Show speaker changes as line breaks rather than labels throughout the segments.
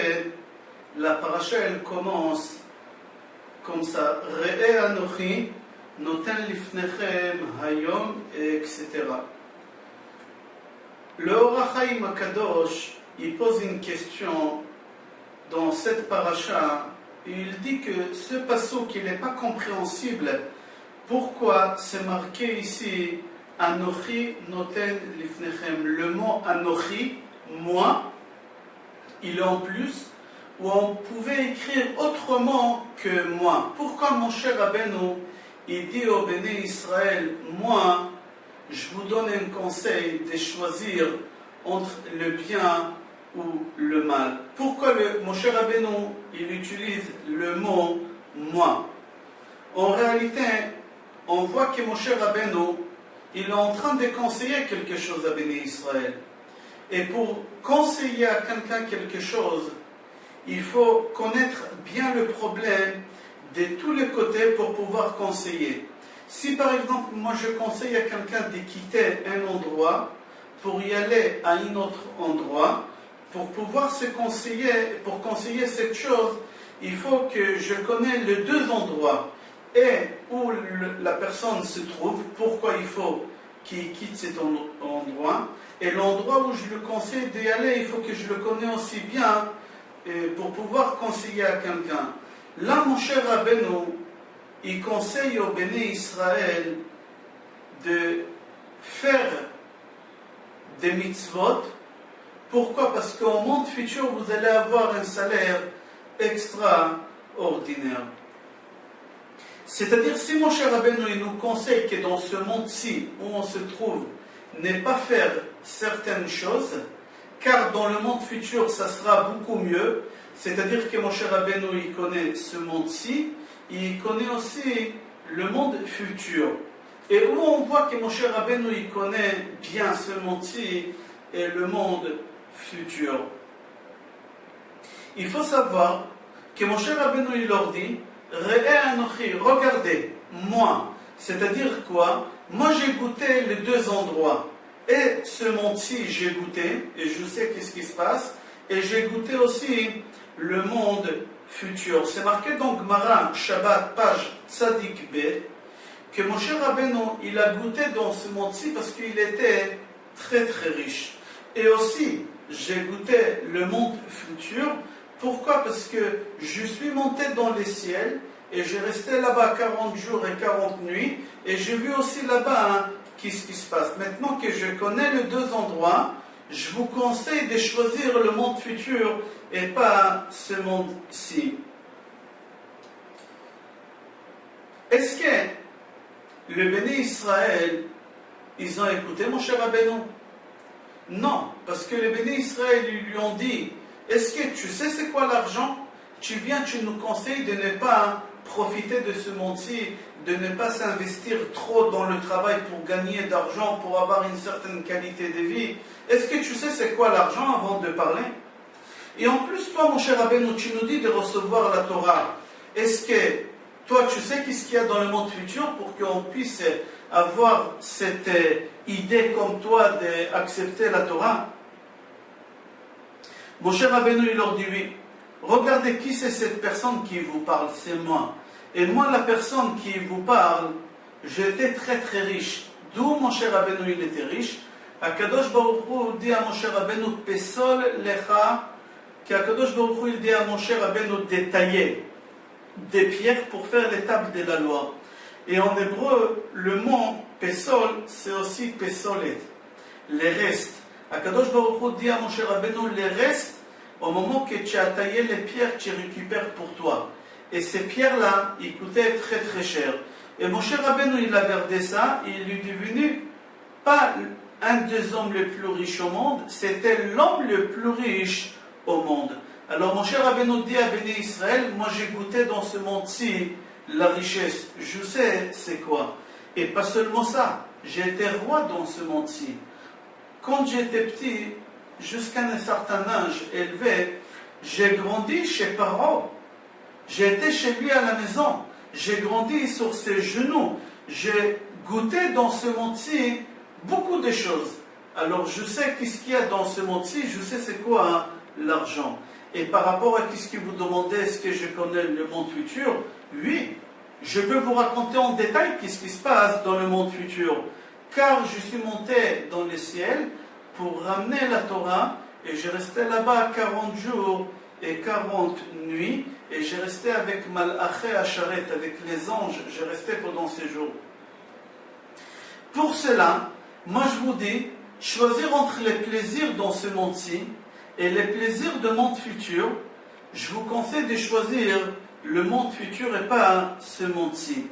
fait, la paracha elle commence comme ça, Re'e Anochi, Noten Lifnechem, Hayom, etc. Le Or HaChaim Akadosh, il pose une question dans cette paracha, et il dit que ce passouk il n'est pas compréhensible. Pourquoi c'est marqué ici Anochi Noten Lifnechem? Le mot Anochi, moi, il est en plus, où on pouvait écrire autrement que moi. Pourquoi mon cher Rabbeinu, il dit au Béné Israël, moi, je vous donne un conseil de choisir entre le bien ou le mal. Pourquoi mon cher Rabbeinu, il utilise le mot moi? En réalité, on voit que mon cher Rabbeinu, il est en train de conseiller quelque chose à Béné Israël. Et pour conseiller à quelqu'un quelque chose, il faut connaître bien le problème de tous les côtés pour pouvoir conseiller. Si par exemple, moi je conseille à quelqu'un de quitter un endroit pour y aller à un autre endroit, pour pouvoir se conseiller, pour conseiller cette chose, il faut que je connaisse les deux endroits et où la personne se trouve, pourquoi il faut qu'il quitte cet endroit, et l'endroit où je le conseille d'y aller, il faut que je le connaisse aussi bien pour pouvoir conseiller à quelqu'un. Là, mon cher Rabbeinu, il conseille au Béné Israël de faire des mitzvot. Pourquoi? Parce qu'au monde futur, vous allez avoir un salaire extraordinaire. C'est-à-dire, si mon cher Rabbeinu il nous conseille que dans ce monde-ci où on se trouve, ne pas faire certaines choses, car dans le monde futur, ça sera beaucoup mieux. C'est-à-dire que mon cher Rabbeinu, il connaît ce monde-ci, il connaît aussi le monde futur. Et où on voit que mon cher Rabbeinu, il connaît bien ce monde-ci et le monde futur. Il faut savoir que mon cher Rabbeinu, il leur dit, Re'e Anochi, regardez, moi. C'est-à-dire quoi? Moi, j'ai goûté les deux endroits. Et ce monde-ci, j'ai goûté, et je sais qu'est-ce qui se passe, et j'ai goûté aussi le monde futur. C'est marqué dans Gemara, Shabbat, page Tzadik B, que mon cher Rabbeinu, il a goûté dans ce monde-ci parce qu'il était très très riche. Et aussi, j'ai goûté le monde futur. Pourquoi? Parce que je suis monté dans les ciels, et j'ai resté là-bas 40 jours et 40 nuits, et j'ai vu aussi là-bas qu'est-ce qui se passe. Maintenant que je connais les deux endroits, je vous conseille de choisir le monde futur et pas ce monde-ci. Est-ce que le Béné Israël, ils ont écouté mon cher Rabbeinu? Non, parce que le Béné Israël, ils lui ont dit, est-ce que tu sais c'est quoi l'argent? Tu viens, tu nous conseilles de ne pas profiter de ce monde-ci, de ne pas s'investir trop dans le travail pour gagner d'argent, pour avoir une certaine qualité de vie. Est-ce que tu sais c'est quoi l'argent avant de parler? Et en plus, toi, mon cher Rabbeinu, tu nous dis de recevoir la Torah. Est-ce que toi, tu sais qu'est-ce qu'il y a dans le monde futur pour qu'on puisse avoir cette idée comme toi d'accepter la Torah? Mon cher Rabbeinu, il leur dit oui. Regardez qui c'est cette personne qui vous parle, c'est moi. Et moi, la personne qui vous parle, j'étais très très riche. D'où mon cher Rabbeinu, il était riche. Akadosh Baruch Hu dit à mon cher Rabbeinu, Pesol lecha, qu'Akadosh Baruch Hu il dit à mon cher Rabbeinu de tailler des pierres pour faire les tables de la loi. Et en hébreu, le mot Pesol, c'est aussi Pesolet, les restes. Akadosh Baruch Hu dit à mon cher Rabbeinu, les restes, au moment que tu as taillé les pierres, tu récupères pour toi. Et ces pierres-là, ils coûtaient très très cher. Et mon cher Rabbeinu, il a gardé ça, et il est devenu pas un des hommes les plus riches au monde, c'était l'homme le plus riche au monde. Alors mon cher Rabbeinu dit à Béné Israël, moi j'ai goûté dans ce monde-ci la richesse, je sais c'est quoi. Et pas seulement ça, j'ai été roi dans ce monde-ci. Quand j'étais petit, jusqu'à un certain âge élevé, j'ai grandi chez Paro. J'ai été chez lui à la maison. J'ai grandi sur ses genoux. J'ai goûté dans ce monde-ci beaucoup de choses. Alors je sais qu'est-ce qu'il y a dans ce monde-ci, je sais c'est quoi l'argent. Et par rapport à ce que vous demandez, est-ce que je connais le monde futur? Oui, je peux vous raconter en détail ce qui se passe dans le monde futur. Car je suis monté dans le ciel pour ramener la Torah et j'ai resté là-bas 40 jours et 40 nuits et j'ai resté avec Malaché Asharet, avec les anges, j'ai resté pendant ces jours. Pour cela, moi je vous dis, choisir entre les plaisirs dans ce monde-ci et les plaisirs du monde futur, je vous conseille de choisir le monde futur et pas ce monde-ci.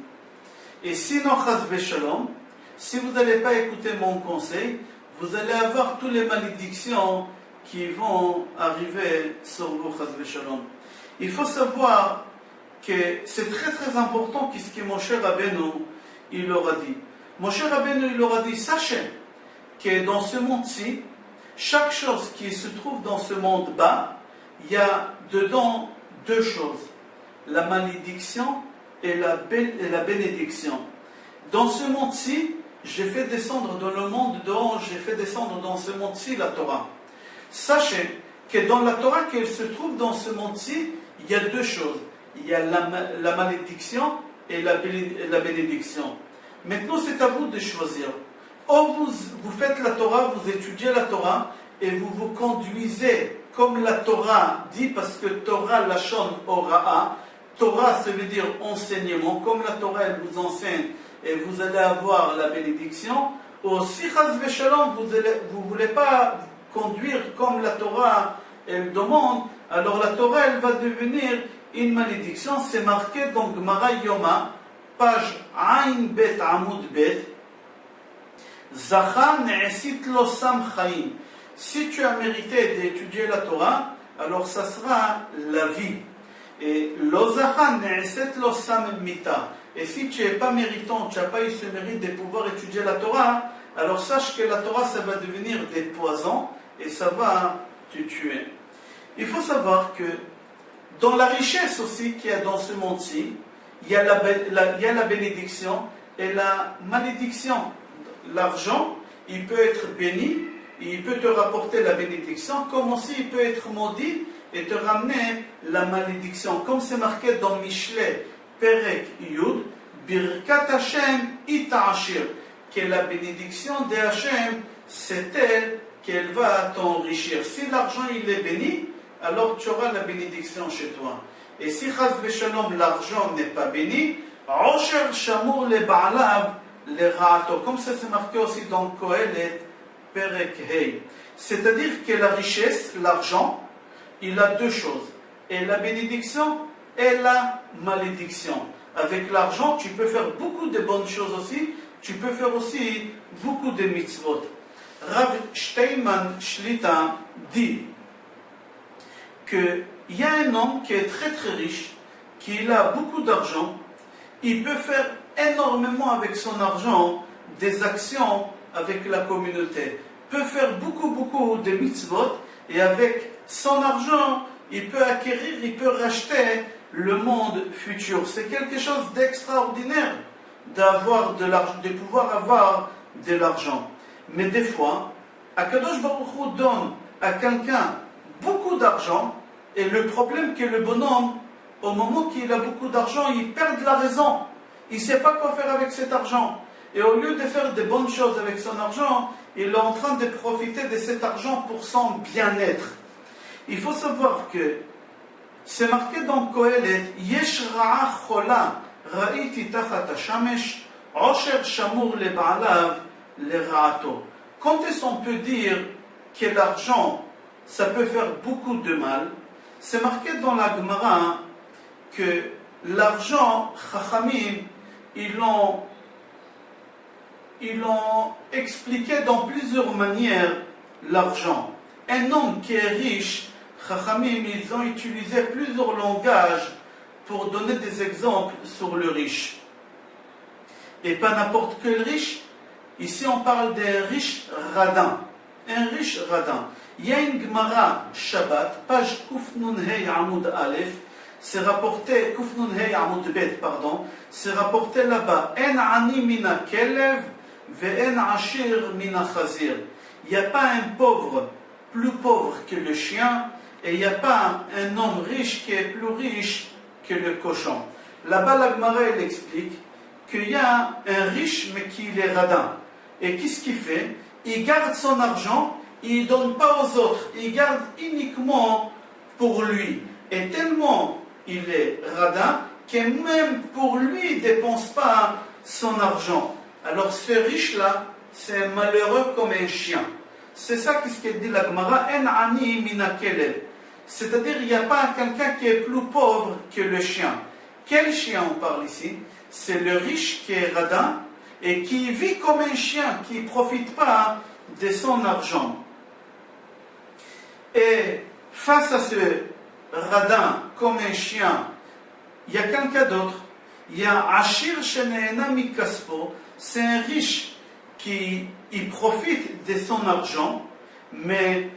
Et sinon, chas v'shalom, si vous n'allez pas écouter mon conseil, vous allez avoir toutes les malédictions qui vont arriver sur vous, chas v'shalom. Il faut savoir que c'est très très important ce que Moshe Rabbeinu il leur a dit. Moshe Rabbeinu il leur a dit, sachez que dans ce monde-ci, chaque chose qui se trouve dans ce monde bas, il y a dedans deux choses, la malédiction et la bénédiction. Dans ce monde-ci, j'ai fait descendre dans le monde d'en haut, j'ai fait descendre dans ce monde-ci la Torah. Sachez que dans la Torah qui se trouve dans ce monde-ci, il y a deux choses. Il y a la malédiction et la bénédiction. Maintenant, c'est à vous de choisir. Ou vous faites la Torah, vous étudiez la Torah et vous vous conduisez comme la Torah dit, parce que Torah lachon hora'a, Torah ça veut dire enseignement, comme la Torah elle vous enseigne et vous allez avoir la bénédiction. Ou si chas v'shalom vous ne voulez pas conduire comme la Torah elle demande, alors la Torah elle va devenir une malédiction. C'est marqué dans Gemara Yoma, page Ain Bet Amud Bet. Zacha ne'esit lo sam chaim. Si tu as mérité d'étudier la Torah, alors ça sera la vie. Et lo zacha ne'esit lo sam mita. Et si tu n'es pas méritant, tu n'as pas eu ce mérite de pouvoir étudier la Torah, alors sache que la Torah ça va devenir des poisons et ça va te tuer. Il faut savoir que dans la richesse aussi qu'il y a dans ce monde-ci, il y a la bénédiction et la malédiction. L'argent, il peut être béni, il peut te rapporter la bénédiction, comme aussi il peut être maudit et te ramener la malédiction. Comme c'est marqué dans Mishlei, Perek Yud, Birkat Hashem ita'ashir, que la bénédiction de Hashem, c'est elle qu'elle va t'enrichir. Si l'argent il est béni, alors tu auras la bénédiction chez toi. Et si chas v'shalom l'argent n'est pas béni, Osher Shamur le Ba'alav le Ra'ato, comme ça c'est marqué aussi dans Kohelet Perek Hei. C'est-à-dire que la richesse, l'argent, il a deux choses, et la bénédiction et la malédiction. Avec l'argent, tu peux faire beaucoup de bonnes choses aussi, tu peux faire aussi beaucoup de mitzvot. Rav Steinman Shlita dit qu'il y a un homme qui est très très riche, qui a beaucoup d'argent, il peut faire énormément avec son argent des actions avec la communauté, peut faire beaucoup de mitzvot, et avec son argent, il peut acquérir, il peut racheter le monde futur. C'est quelque chose d'extraordinaire d'avoir de l'argent, de pouvoir avoir de l'argent. Mais des fois, Akadosh Baruch Hu donne à quelqu'un beaucoup d'argent, et le problème que le bonhomme, au moment qu'il a beaucoup d'argent, il perd la raison. Il ne sait pas quoi faire avec cet argent. Et au lieu de faire de bonnes choses avec son argent, il est en train de profiter de cet argent pour son bien-être. Il faut savoir que c'est marqué dans Kohelet, Yesh ra'a chola, ra'iti tachat hashamesh, osher shamur le ba'alav le ra'ato. Quand est-ce qu'on peut dire que l'argent, ça peut faire beaucoup de mal? C'est marqué dans la Gemara que l'argent, Chachamim, ils l'ont expliqué dans plusieurs manières, l'argent. Un homme qui est riche, Chachamim, ils ont utilisé plusieurs langages pour donner des exemples sur le riche. Et pas n'importe quel riche. Ici, on parle d'un riche radin. Un riche radin. Il y a une Gemara Shabbat, page Kufnun Hei Amud Aleph, c'est rapporté, Kufnun Hei Amud Bet, pardon, c'est rapporté là-bas, En ani mina kelev, ve en ashir mina chazir. Il n'y a pas un pauvre plus pauvre que le chien, et il n'y a pas un homme riche qui est plus riche que le cochon. Là-bas, la Gemara, elle explique qu'il y a un riche, mais qui est radin. Et qu'est-ce qu'il fait? Il garde son argent, il ne donne pas aux autres, il garde uniquement pour lui. Et tellement il est radin, que même pour lui, il ne dépense pas son argent. Alors ce riche-là, c'est malheureux comme un chien. C'est ça qu'est-ce qu'elle dit la Gemara, en ani mina kelev. C'est-à-dire il n'y a pas quelqu'un qui est plus pauvre que le chien. Quel chien on parle ici? C'est le riche qui est radin et qui vit comme un chien, qui ne profite pas de son argent. Et face à ce radin comme un chien, il y a quelqu'un d'autre. Il y a Ashir Sheneena Mikaspo, c'est un riche qui il profite de son argent, mais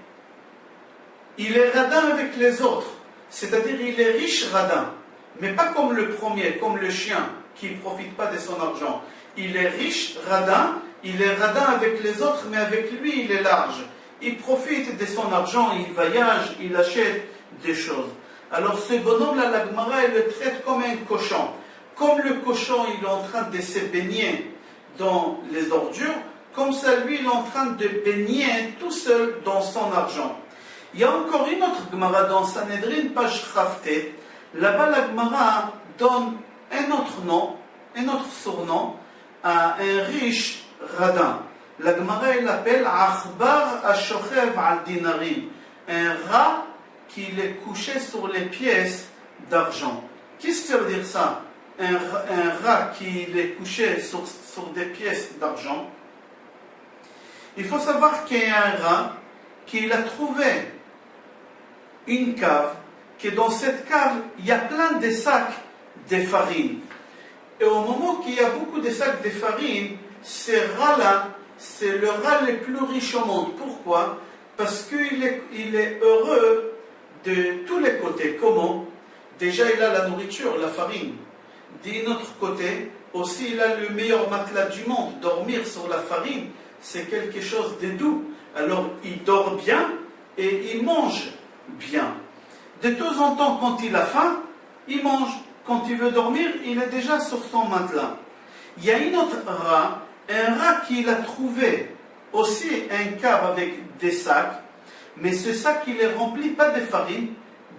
il est radin avec les autres. C'est-à-dire il est riche radin, mais pas comme le premier, comme le chien qui ne profite pas de son argent. Il est riche radin, il est radin avec les autres, mais avec lui il est large. Il profite de son argent, il voyage, il achète des choses. Alors ce bonhomme-là, la Gemara, il le traite comme un cochon. Comme le cochon, il est en train de se baigner dans les ordures, comme ça, lui, il est en train de baigner tout seul dans son argent. Il y a encore une autre Gemara dans Sanhedrin, page Chavtet. Là-bas, la Gemara donne un autre nom, un autre surnom à un riche radin. La Gemara, elle l'appelle Achbar Ashochev al Dinarim, un rat qui est couché sur les pièces d'argent. Qu'est-ce que ça veut dire ça? Un rat qui est couché sur des pièces d'argent. Il faut savoir qu'il y a un rat qui a trouvé une cave, que dans cette cave, il y a plein de sacs de farine. Et au moment qu'il y a beaucoup de sacs de farine, ce rat-là, c'est le rat le plus riche au monde. Pourquoi? Parce qu'il est heureux de tous les côtés. Comment? Déjà, il a la nourriture, la farine. D'un autre côté, aussi, il a le meilleur matelas du monde. Dormir sur la farine, c'est quelque chose de doux. Alors, il dort bien et il mange bien. De temps en temps, quand il a faim, il mange. Quand il veut dormir, il est déjà sur son matelas. Il y a une autre rat, un rat qui a trouvé aussi un cave avec des sacs, mais ce sac, il est rempli pas de farine,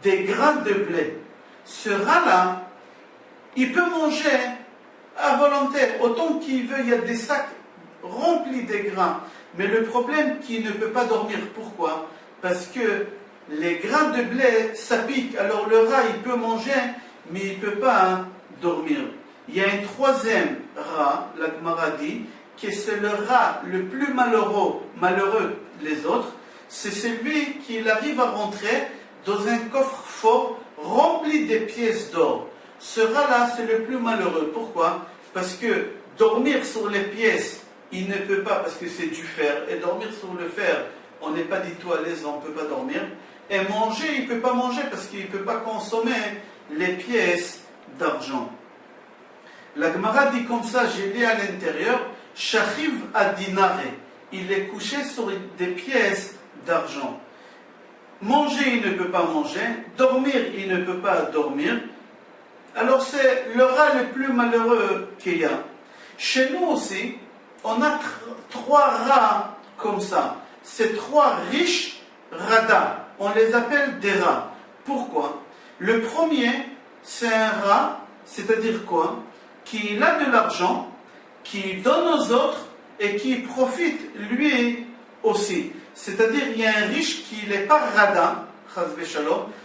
des grains de blé. Ce rat-là, il peut manger à volonté, autant qu'il veut, il y a des sacs remplis de grains. Mais le problème, qu'il ne peut pas dormir. Pourquoi? Parce que les grains de blé, ça pique. Alors le rat, il peut manger, mais il ne peut pas dormir. Il y a un troisième rat, la Gemara dit, que c'est le rat le plus malheureux des autres. C'est celui qui arrive à rentrer dans un coffre-fort rempli de pièces d'or. Ce rat-là, c'est le plus malheureux. Pourquoi? Parce que dormir sur les pièces, il ne peut pas parce que c'est du fer. Et dormir sur le fer, on n'est pas du tout à l'aise, on ne peut pas dormir. Et manger, il ne peut pas manger parce qu'il ne peut pas consommer les pièces d'argent. La Gemara dit comme ça, j'ai lu à l'intérieur, Shachiv adinare. Il est couché sur des pièces d'argent. Manger, il ne peut pas manger. Dormir, il ne peut pas dormir. Alors c'est le rat le plus malheureux qu'il y a. Chez nous aussi, on a trois rats comme ça. Ces trois riches radins. On les appelle des rats. Pourquoi? Le premier, c'est un rat, c'est-à-dire quoi? Qui a de l'argent, qui donne aux autres et qui profite lui aussi. C'est-à-dire il y a un riche qui n'est pas radin,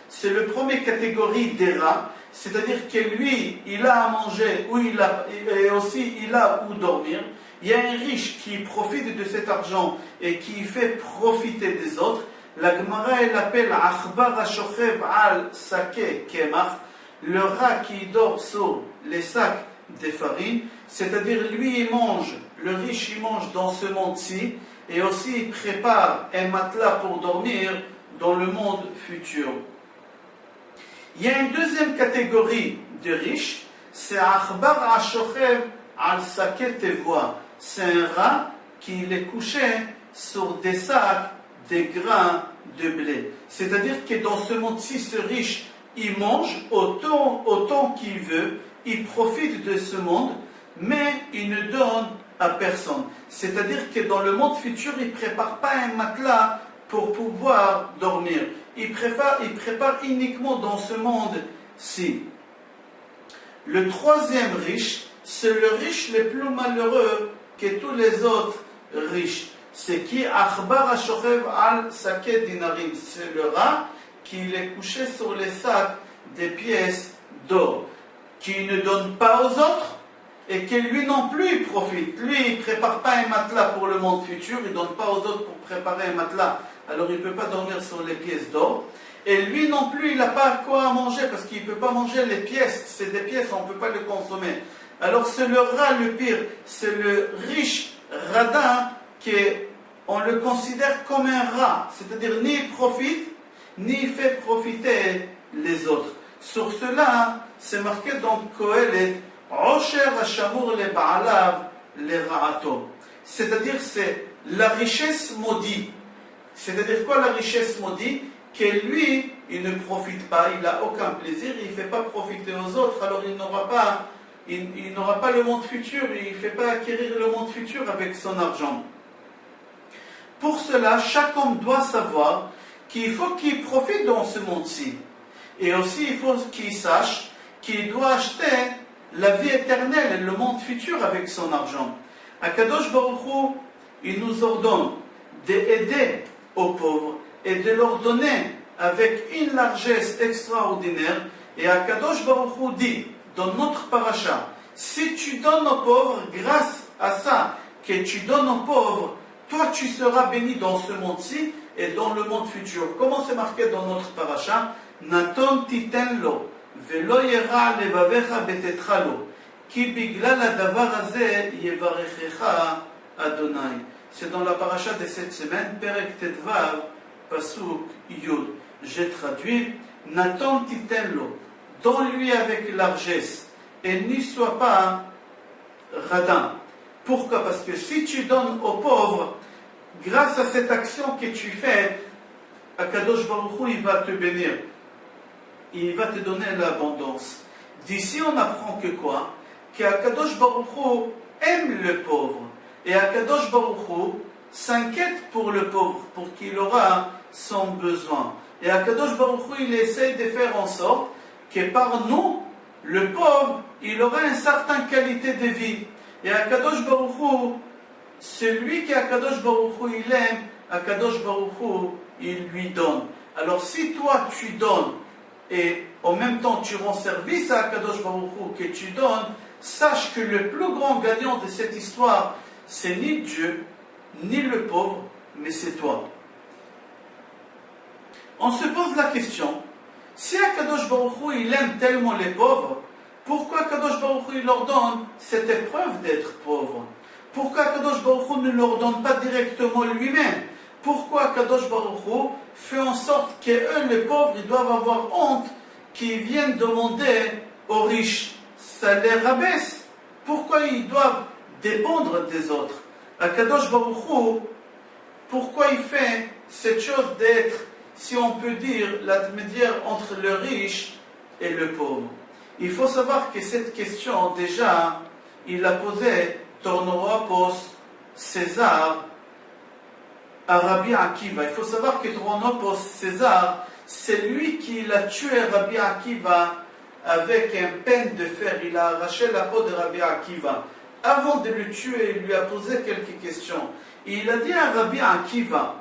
c'est le premier catégorie des rats, c'est-à-dire que lui, il a à manger et aussi il a où dormir. Il y a un riche qui profite de cet argent et qui fait profiter des autres. La Gemara, elle appelle Achbar Ashochev al Sake Kemach, le rat qui dort sur les sacs de farine, c'est-à-dire lui il mange, le riche il mange dans ce monde-ci et aussi il prépare un matelas pour dormir dans le monde futur. Il y a une deuxième catégorie de riches, c'est Achbar Ashochev al Sake Tevoa. C'est un rat qui est couché sur des sacs, des grains de blé. C'est-à-dire que dans ce monde-ci, ce riche, il mange autant qu'il veut, il profite de ce monde, mais il ne donne à personne. C'est-à-dire que dans le monde futur, il ne prépare pas un matelas pour pouvoir dormir. Il prépare uniquement dans ce monde-ci. Le troisième riche, c'est le riche le plus malheureux que tous les autres riches. C'est qui Akhbar Ashochev al Saket Dinarim. C'est le rat qui est couché sur les sacs des pièces d'or, qui ne donne pas aux autres et que lui non plus il profite. Lui, il ne prépare pas un matelas pour le monde futur, il ne donne pas aux autres pour préparer un matelas, alors il ne peut pas dormir sur les pièces d'or. Et lui non plus, il n'a pas quoi manger parce qu'il ne peut pas manger les pièces. C'est des pièces, on ne peut pas les consommer. Alors c'est le rat le pire, c'est le riche radin on le considère comme un rat. C'est-à-dire ni il profite, ni il fait profiter les autres. Sur cela, c'est marqué dans Kohelet, Osher Hashamur le Baalav le Ra'ato. C'est-à-dire c'est la richesse maudite. C'est-à-dire quoi la richesse maudite? Que lui, il ne profite pas, il n'a aucun plaisir, il ne fait pas profiter aux autres, alors il n'aura pas le monde futur, il ne fait pas acquérir le monde futur avec son argent. Pour cela, chaque homme doit savoir qu'il faut qu'il profite dans ce monde-ci. Et aussi, il faut qu'il sache qu'il doit acheter la vie éternelle et le monde futur avec son argent. Akadosh Baruch Hu, il nous ordonne d'aider aux pauvres et de leur donner avec une largesse extraordinaire. Et Akadosh Baruch Hu dit dans notre paracha, si tu donnes aux pauvres, grâce à ça que tu donnes aux pauvres, toi tu seras béni dans ce monde-ci et dans le monde futur. Comment c'est marqué dans notre paracha? Naton titenlo velo yera levavecha betetralo ki biglal hadavar hazeh yevarechecha Adonai. C'est dans la paracha de cette semaine, Perek Tetvav, Pasuk Yud. J'ai traduit, Naton titenlo, donne-lui avec largesse et n'y sois pas radin. Pourquoi? Parce que si tu donnes aux pauvres, grâce à cette action que tu fais, Akadosh Baruch Hu, il va te bénir. Il va te donner l'abondance. D'ici, on apprend que quoi? Qu'Akadosh Baruch Hu aime le pauvre. Et Akadosh Baruch Hu s'inquiète pour le pauvre, pour qu'il aura son besoin. Et Akadosh Baruch Hu, il essaye de faire en sorte que par nous, le pauvre, il aura une certaine qualité de vie. Et Akadosh Baruch Hu, celui qu'Akadosh Baruch Hu, il aime, Akadosh Baruch Hu, il lui donne. Alors si toi, tu donnes, et en même temps tu rends service à Akadosh Baruch Hu, que tu donnes, sache que le plus grand gagnant de cette histoire, c'est ni Dieu, ni le pauvre, mais c'est toi. On se pose la question, si Akadosh Baruch Hu, il aime tellement les pauvres, pourquoi Akadosh Baruch Hu, il leur donne cette épreuve d'être pauvre? Pourquoi Akadosh Baruch Hu ne leur donne pas directement lui-même? Pourquoi Akadosh Baruch Hu fait en sorte que eux, les pauvres, ils doivent avoir honte qu'ils viennent demander aux riches? Ça les rabaisse. Pourquoi ils doivent dépendre des autres? Akadosh Baruch Hu, pourquoi il fait cette chose d'être, si on peut dire, l'intermédiaire entre le riche et le pauvre? Il faut savoir que cette question, déjà, il l'a posée Tornoropos César à Rabbi Akiva. Il faut savoir que Tornoropos César, c'est lui qui a tué Rabbi Akiva avec un peine de fer. Il a arraché la peau de Rabbi Akiva. Avant de le tuer, il lui a posé quelques questions. Il a dit à Rabbi Akiva,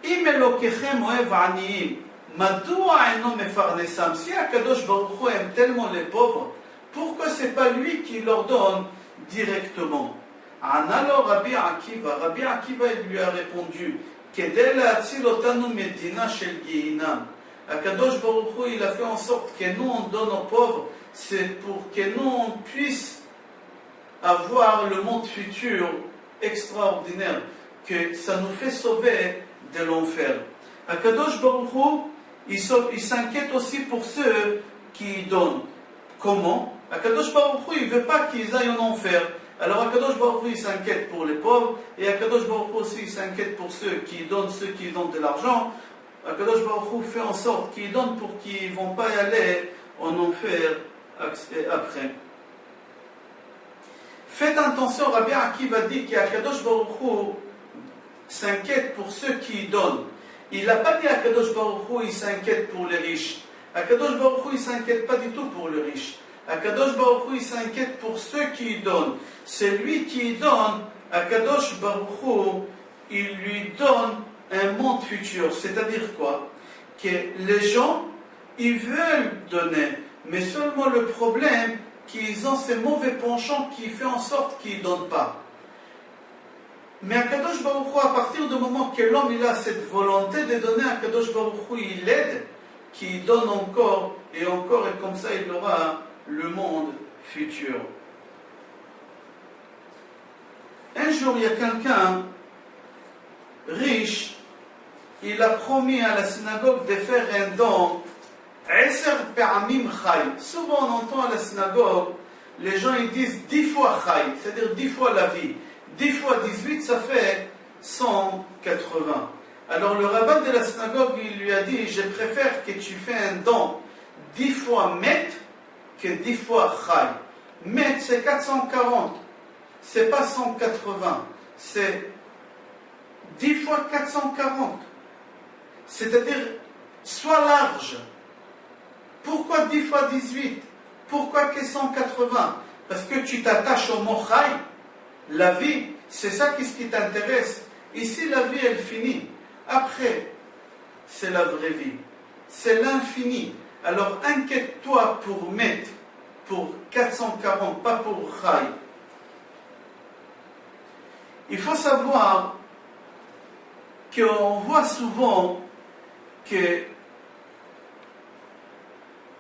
Im Elokechem oev aniim, madoua eno mefarnesam. Si Akadosh Baruch Hu aime tellement les pauvres, pourquoi c'est pas lui qui leur donne directement? Alors Rabbi Akiva il lui a répondu, Kedel atzil otanu medina shel Gehinam. Akadosh Baruch Hu, il a fait en sorte que nous on donne aux pauvres, c'est pour que nous on puisse avoir le monde futur extraordinaire, que ça nous fait sauver de l'enfer. Akadosh Baruch Hu, il s'inquiète aussi pour ceux qui donnent. Comment? Akadosh Baruch Hu, il ne veut pas qu'ils aillent en enfer. Alors Akadosh Baruch Hu, il s'inquiète pour les pauvres, et Akadosh Baruch Hu aussi, il s'inquiète pour ceux qui donnent de l'argent, Akadosh Baruch Hu fait en sorte qu'ils donnent pour qu'ils ne vont pas y aller en enfer après. Faites attention, Rabbi Akiva dit qu'Akadosh Baruch Hu s'inquiète pour ceux qui donnent. Il n'a pas dit Akadosh Baruch Hu, il s'inquiète pour les riches. Akadosh Baruch Hu, il ne s'inquiète pas du tout pour les riches. Akadosh Baruch Hu, il s'inquiète pour ceux qui donnent. C'est lui qui donne, Akadosh Baruch Hu, il lui donne un monde futur. C'est-à-dire quoi? Que les gens, ils veulent donner, mais seulement le problème, qu'ils ont ces mauvais penchants qui fait en sorte qu'ils ne donnent pas. Mais Akadosh Baruch Hu, à partir du moment que l'homme il a cette volonté de donner, Akadosh Baruch Hu, il l'aide, qu'il donne encore, et comme ça il aura le monde futur. Un jour, il y a quelqu'un riche, il a promis à la synagogue de faire un don. Souvent on entend à la synagogue, les gens ils disent 10 fois Chai, c'est-à-dire 10 fois la vie. 10 fois 18, ça fait 180. Alors le rabbin de la synagogue, il lui a dit, je préfère que tu fais un don 10 fois Met que 10 fois Chai. Met, c'est 440. C'est pas 180. C'est 10 fois 440. C'est-à-dire, sois large. Pourquoi 10 fois 18? Pourquoi que 180? Parce que tu t'attaches au mot Chai. La vie, c'est ça qui t'intéresse. Ici, la vie, elle finit. Après, c'est la vraie vie. C'est l'infini. Alors, inquiète-toi pour mettre, pour 440, pas pour Chai. Il faut savoir qu'on voit souvent que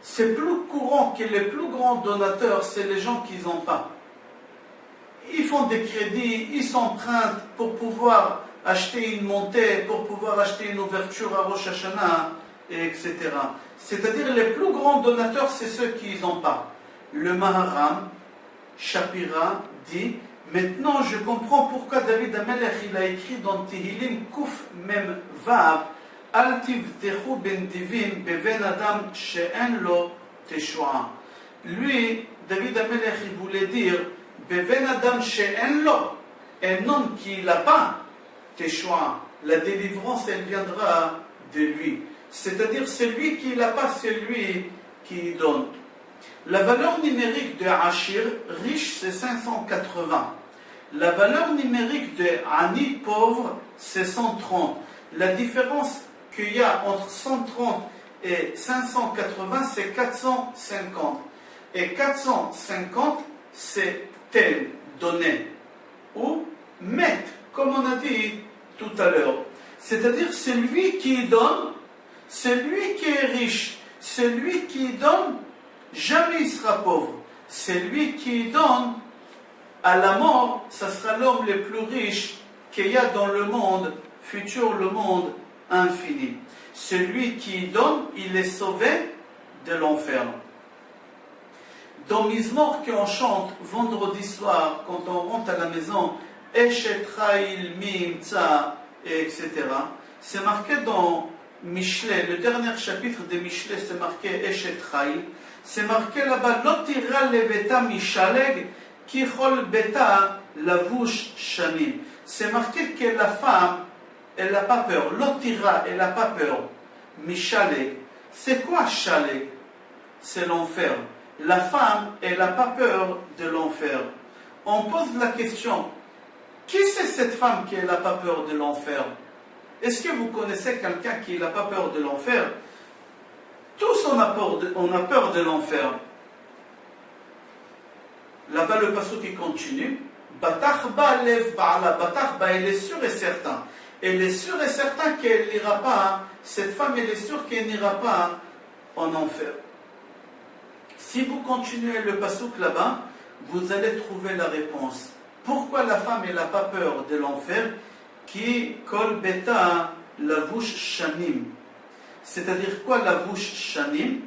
c'est plus courant que les plus grands donateurs, c'est les gens qui n'ont pas. Ils font des crédits, ils s'empruntent pour pouvoir acheter une montée, pour pouvoir acheter une ouverture à Rosh Hashanah, etc. C'est-à-dire les plus grands donateurs, c'est ceux qui n'ont pas. Le Maharam, Shapira, dit, maintenant je comprends pourquoi David Amelech il a écrit dans Tehillim Kuf Mem Vav, Al tivtechu ben divim beven adam she'en lo teshua. Lui, David Amelech, il voulait dire beven adam she'en lo, un homme qui n'a pas teshua. La délivrance, elle viendra de lui. C'est-à-dire, celui qui n'a pas, c'est lui qui donne. La valeur numérique de Ashir, riche, c'est 580. La valeur numérique de Ani, pauvre, c'est 130. La différence qu'il y a entre 130 et 580, c'est 450. Et 450, c'est tel, donné. Ou mettre, comme on a dit tout à l'heure. C'est-à-dire, c'est lui qui donne, c'est lui qui est riche. C'est lui qui donne, jamais il sera pauvre. C'est lui qui donne, à la mort, ça sera l'homme le plus riche qu'il y a dans le monde futur, le monde infini. Celui qui donne, il est sauvé de l'enfer. Dans Mizmor qu'on chante vendredi soir, quand on rentre à la maison, Eshet Chayil Mimtza, etc. C'est marqué dans Mishlei, le dernier chapitre de Mishlei, c'est marqué Eshet Chayil. C'est marqué là-bas, Lotira leveta mishaleg, kichol beta lavush shanim. C'est marqué que la femme, elle n'a pas peur. Lotira, elle n'a pas peur. Mishaleg. C'est quoi shaleg? C'est l'enfer. La femme, elle n'a pas peur de l'enfer. On pose la question, qui c'est cette femme qui n'a pas peur de l'enfer? Est-ce que vous connaissez quelqu'un qui n'a pas peur de l'enfer? Tous on a peur de l'enfer. Là-bas le passage qui continue. Batachba lev ba'ala. Batachba, elle est sûre et certain. Elle est sûre et certain qu'elle n'ira pas. Cette femme, elle est sûre qu'elle n'ira pas en enfer. Si vous continuez le passage là-bas, vous allez trouver la réponse. Pourquoi la femme elle n'a pas peur de l'enfer? Qui kol beta lavush shanim. C'est-à-dire quoi lavush shanim?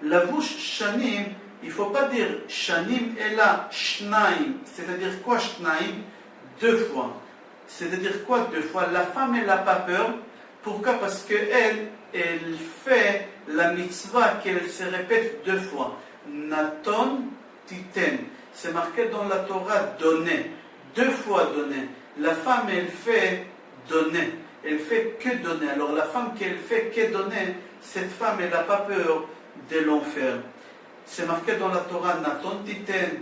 Lavush shanim, il ne faut pas dire shanim ela shnaim. C'est-à-dire quoi shnaim? Deux fois. C'est-à-dire quoi deux fois? La femme elle n'a pas peur Pourquoi? Parce qu'elle, elle fait la mitzvah qu'elle se répète 2 fois. Naton titen. C'est marqué dans la Torah donner. 2 fois donner. La femme, elle fait donner. Elle fait que donner. Alors la femme qu'elle fait que donner, cette femme, elle n'a pas peur de l'enfer. C'est marqué dans la Torah, Naton titen,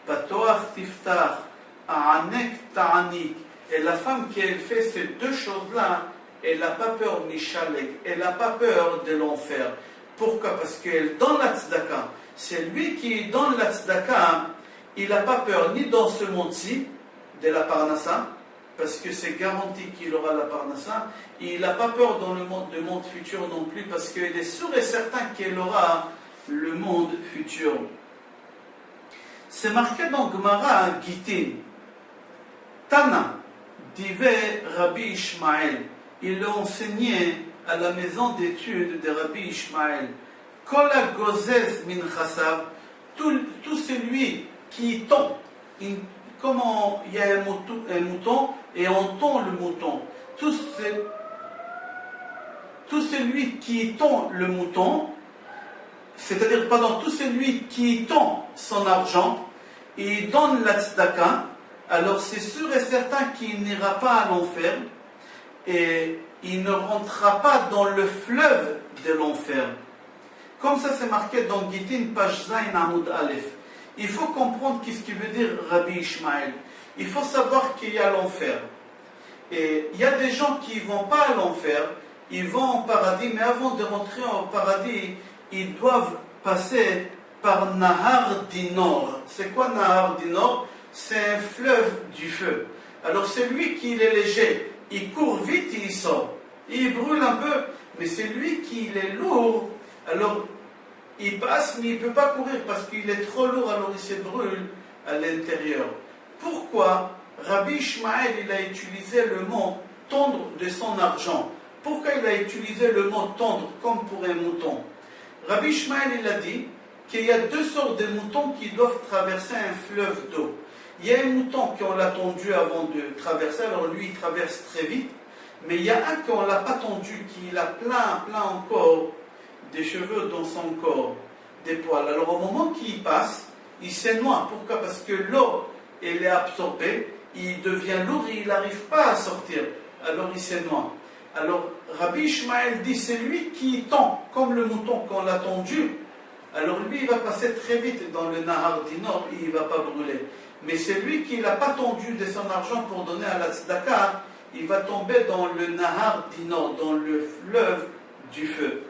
Patoach tiftach, Aanek ta'anik. Et la femme qui elle fait ces 2 choses-là, elle n'a pas peur Mishalek, elle n'a pas peur de l'enfer. Pourquoi? Parce qu'elle donne la tzedaka. C'est lui qui donne la tzedaka, il n'a pas peur ni dans ce monde-ci, de la parnassa, parce que c'est garanti qu'il aura la parnassa. Il n'a pas peur dans le monde futur non plus, parce qu'il est sûr et certain qu'il aura le monde futur. C'est marqué dans Gemara Gitin. Tana, divait Rabbi Ishmael. Il l'a enseigné à la maison d'études de Rabbi Ishmael. Kol hagozez min chassav, tout celui qui tond, comment il y a un mouton et on tond le mouton. Tout celui qui tond le mouton, c'est-à-dire, tout celui qui tond son argent et donne la tzedaka, alors c'est sûr et certain qu'il n'ira pas à l'enfer et il ne rentrera pas dans le fleuve de l'enfer. Comme ça, c'est marqué dans Gitin, page Zain Amoud Aleph. Il faut comprendre ce qu'il veut dire Rabbi Ishmael. Il faut savoir qu'il y a l'enfer. Et il y a des gens qui ne vont pas à l'enfer, ils vont au paradis, mais avant de rentrer au paradis, ils doivent passer par Nahar Dinor. C'est quoi Nahar Dinor? C'est un fleuve du feu. Alors c'est lui qui est léger, il court vite et il sort. Il brûle un peu, mais c'est lui qui est lourd. Alors il passe, mais il ne peut pas courir parce qu'il est trop lourd, alors il se brûle à l'intérieur. Pourquoi Rabbi Ishmael il a utilisé le mot tondre de son argent? Pourquoi il a utilisé le mot tondre comme pour un mouton? Rabbi Ishmael il a dit qu'il y a 2 sortes de moutons qui doivent traverser un fleuve d'eau. Il y a un mouton qu'on l'a tondu avant de traverser, alors lui il traverse très vite, mais il y a un qu'on ne l'a pas tondu, qui a plein encore des cheveux dans son corps, des poils. Alors au moment qu'il passe, il se noie. Pourquoi? Parce que l'eau, elle est absorbée, il devient lourd et il n'arrive pas à sortir. Alors il se noie. Alors Rabbi Ishmael dit, c'est lui qui tond, comme le mouton qu'on l'a tondu. Alors lui, il va passer très vite dans le Nahar Dinor et il ne va pas brûler. Mais c'est lui qui n'a pas tondu de son argent pour donner à la tzedaka, il va tomber dans le Nahar Dinor, dans le fleuve du feu.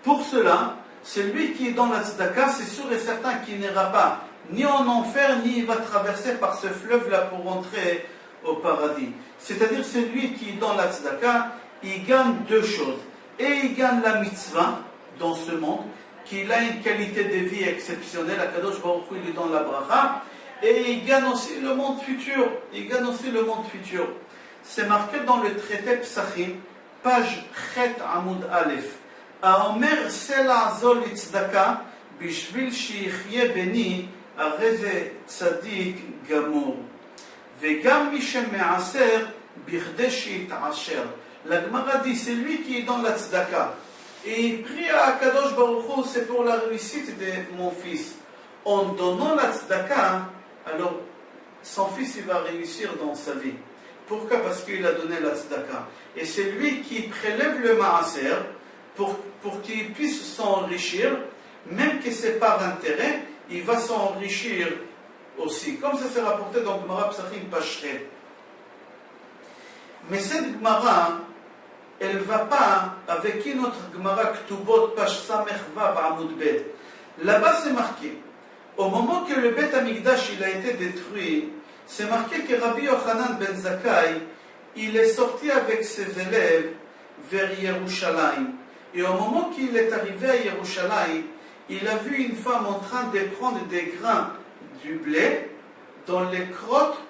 Pour cela, celui qui est dans la tzedaka, c'est sûr et certain qu'il n'ira pas ni en enfer, ni il va traverser par ce fleuve-là pour rentrer au paradis. C'est-à-dire, celui qui est dans la tzedaka, il gagne 2 choses. Et il gagne la mitzvah dans ce monde, qu'il a une qualité de vie exceptionnelle, Akadosh Baruch Hu, il est dans la bracha, et il gagne aussi le monde futur. Il gagne aussi le monde futur. C'est marqué dans le traité Psachim, page Chet Amoud Aleph. האומר סלע זו לצדקה בשביל שיחיה בני, הרי זה צדיק גמור. וגם מי שמעשר בכדי שיתעשר. La dit, c'est lui qui est dans la tzedaka. Et il prie à Kadosh Baruch Hu, c'est pour la réussite de mon fils. En donnant la tzedaka, alors son fils il va réussir dans sa vie. Pourquoi? Parce qu'il a donné la tzedaka. Et c'est lui qui prélève le maaser pour qu'il puisse s'enrichir, même que c'est par intérêt, il va s'enrichir aussi. Comme ça s'est rapporté dans Gemara Psachim Pashret. Mais cette Gemara, elle ne va pas avec une autre Gemara Ktubot Pash Samech Vav Amud Bet. Là-bas c'est marqué, au moment que le Bet Amigdash il a été détruit, c'est marqué que Rabbi Yochanan ben Zakkai, il est sorti avec ses élèves vers Yerushalayim. Et au moment qu'il est arrivé à Yerushalayim, il a vu une femme en train de prendre des grains du blé dans les crottes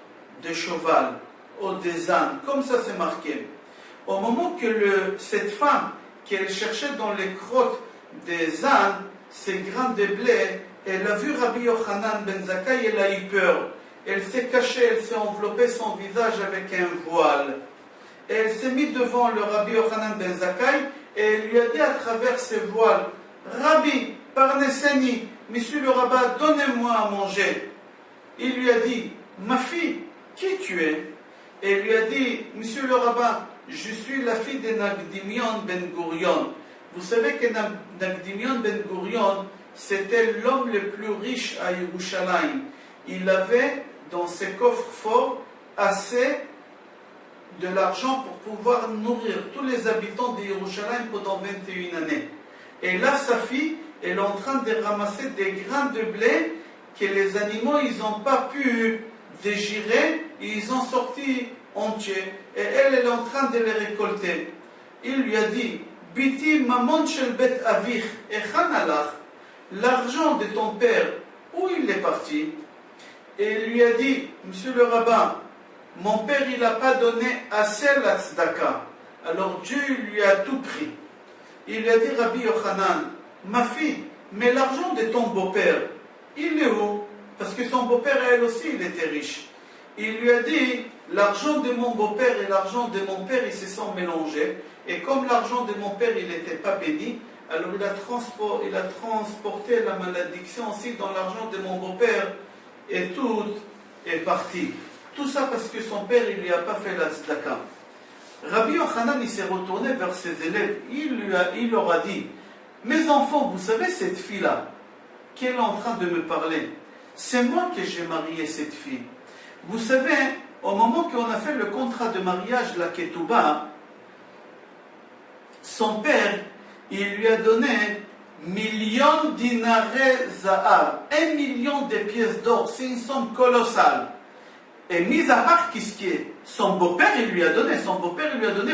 de cheval ou des ânes. Comme ça c'est marqué. Au moment que cette femme, qu'elle cherchait dans les crottes des ânes, ces grains de blé, elle a vu Rabbi Yochanan ben Zakkai, elle a eu peur. Elle s'est cachée, elle s'est enveloppée son visage avec un voile. Et elle s'est mise devant le Rabbi Yochanan ben Zakkai et elle lui a dit à travers ses voiles, Rabbi, Parnesseni, monsieur le rabbin, donnez-moi à manger. Il lui a dit, ma fille, qui tu es? Et elle lui a dit, monsieur le rabbin, je suis la fille de Nagdimion ben Gurion. Vous savez que Nagdimion ben Gurion, c'était l'homme le plus riche à Yerushalayim. Il avait dans ses coffres forts assez de l'argent pour pouvoir nourrir tous les habitants de Yerushalayim pendant 21 années. Et là, sa fille, elle est en train de ramasser des grains de blé que les animaux, ils n'ont pas pu dégérer, ils ont sorti entiers. Et elle est en train de les récolter. Il lui a dit, Biti mamon shel bet avich, echan alach, l'argent de ton père, où il est parti? Et il lui a dit, monsieur le rabbin, mon père, il n'a pas donné assez la tzedaka. Alors Dieu lui a tout pris. Il lui a dit, Rabbi Yochanan, ma fille, mais l'argent de ton beau-père, il est où? Parce que son beau-père, elle aussi, il était riche. Il lui a dit, l'argent de mon beau-père et l'argent de mon père, ils se sont mélangés. Et comme l'argent de mon père, il n'était pas béni, alors il a transporté la malédiction aussi dans l'argent de mon beau-père. Et tout est parti. Tout ça parce que son père, il ne lui a pas fait la tzedaka. Rabbi Yochanan, il s'est retourné vers ses élèves. Il leur a dit, mes enfants, vous savez cette fille-là, qu'elle est en train de me parler, c'est moi que j'ai marié cette fille. Vous savez, au moment qu'on a fait le contrat de mariage, la Ketouba, son père, il lui a donné 1,000,000 dinarets zahar, 1 million de pièces d'or, c'est une somme colossale. Et mis à part qu'est-ce qui est, son beau-père, il lui a donné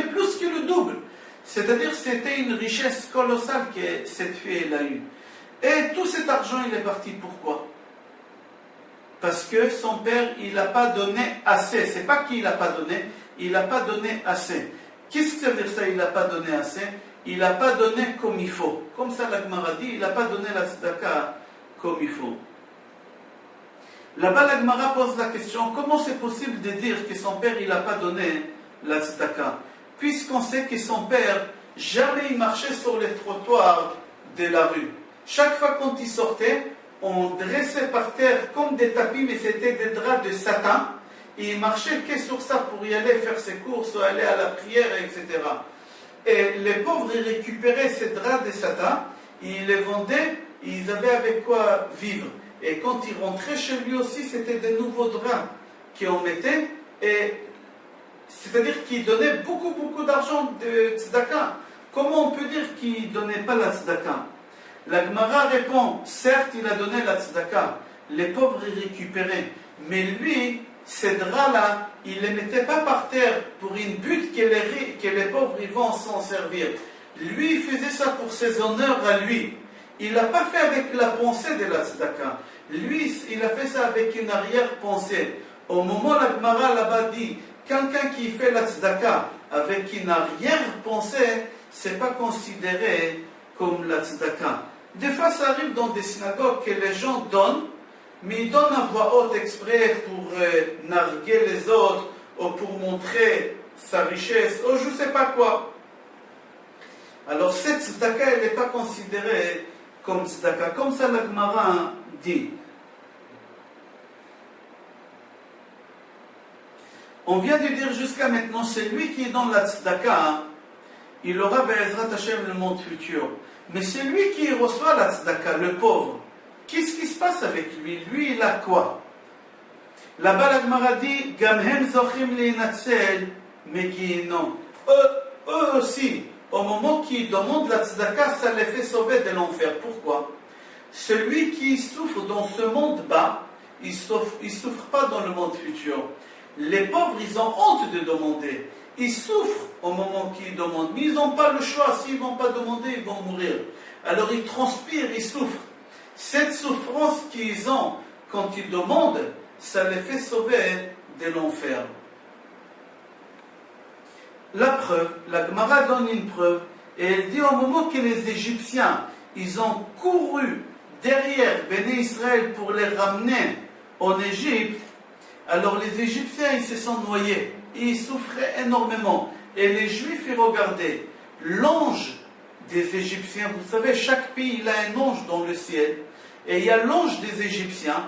plus que le double. C'est-à-dire c'était une richesse colossale que cette fille elle a eue. Et tout cet argent, il est parti. Pourquoi? Parce que son père, il n'a pas donné assez. C'est pas qu'il n'a pas donné, il n'a pas donné assez. Qu'est-ce que ça veut dire ça, il n'a pas donné assez? Il n'a pas donné comme il faut. Comme ça, la Gemara dit, il n'a pas donné la tzedaka comme il faut. Là-bas, la Gemara pose la question, comment c'est possible de dire que son père, il n'a pas donné la tzedaka? Puisqu'on sait que son père, jamais il marchait sur les trottoirs de la rue. Chaque fois quand il sortait, on dressait par terre comme des tapis, mais c'était des draps de satin. Et il marchait que sur ça pour y aller faire ses courses, ou aller à la prière, etc. Et les pauvres, ils récupéraient ces draps de satin, ils les vendaient, ils avaient avec quoi vivre. Et quand il rentrait chez lui aussi, c'était des nouveaux draps qu'on mettait. Et c'est-à-dire qu'il donnait beaucoup d'argent de tzedaka. Comment on peut dire qu'il ne donnait pas la tzedaka? La Gemara répond, certes, il a donné la tzedaka. Les pauvres, ils récupéraient. Mais lui, ces draps-là, il ne les mettait pas par terre pour une but que les pauvres ils vont s'en servir. Lui, il faisait ça pour ses honneurs à lui. Il n'a pas fait avec la pensée de la tzedaka. Lui, il a fait ça avec une arrière-pensée. Au moment où la Gemara là-bas dit, quelqu'un qui fait la tzedaka avec une arrière-pensée, ce n'est pas considéré comme la tzedaka. Des fois, ça arrive dans des synagogues que les gens donnent, mais ils donnent à voix haute exprès pour narguer les autres, ou pour montrer sa richesse, ou je ne sais pas quoi. Alors cette tzedaka, elle n'est pas considérée comme tzedaka. Comme ça, la Gemara dit. On vient de dire jusqu'à maintenant, c'est lui qui est dans la tzedaka, il aura Be'ezrat Hashem le monde futur. Mais c'est lui qui reçoit la tzedaka, le pauvre. Qu'est-ce qui se passe avec lui? Lui, il a quoi? Là-bas, la Gemara dit, Gamhem zochim leinatzel, mais qui non. Eux aussi, au moment qu'ils demandent la tzedaka, ça les fait sauver de l'enfer. Pourquoi? Celui qui souffre dans ce monde bas, il souffre pas dans le monde futur. Les pauvres, ils ont honte de demander. Ils souffrent au moment qu'ils demandent. Mais ils n'ont pas le choix. S'ils ne vont pas demander, ils vont mourir. Alors ils transpirent, ils souffrent. Cette souffrance qu'ils ont quand ils demandent, ça les fait sauver de l'enfer. La preuve, la Gemara donne une preuve. Et elle dit au moment que les Égyptiens, ils ont couru derrière Béné Israël pour les ramener en Égypte, alors les Égyptiens, ils se sont noyés. Ils souffraient énormément. Et les Juifs, ils regardaient l'ange des Égyptiens. Vous savez, chaque pays, il a un ange dans le ciel. Et il y a l'ange des Égyptiens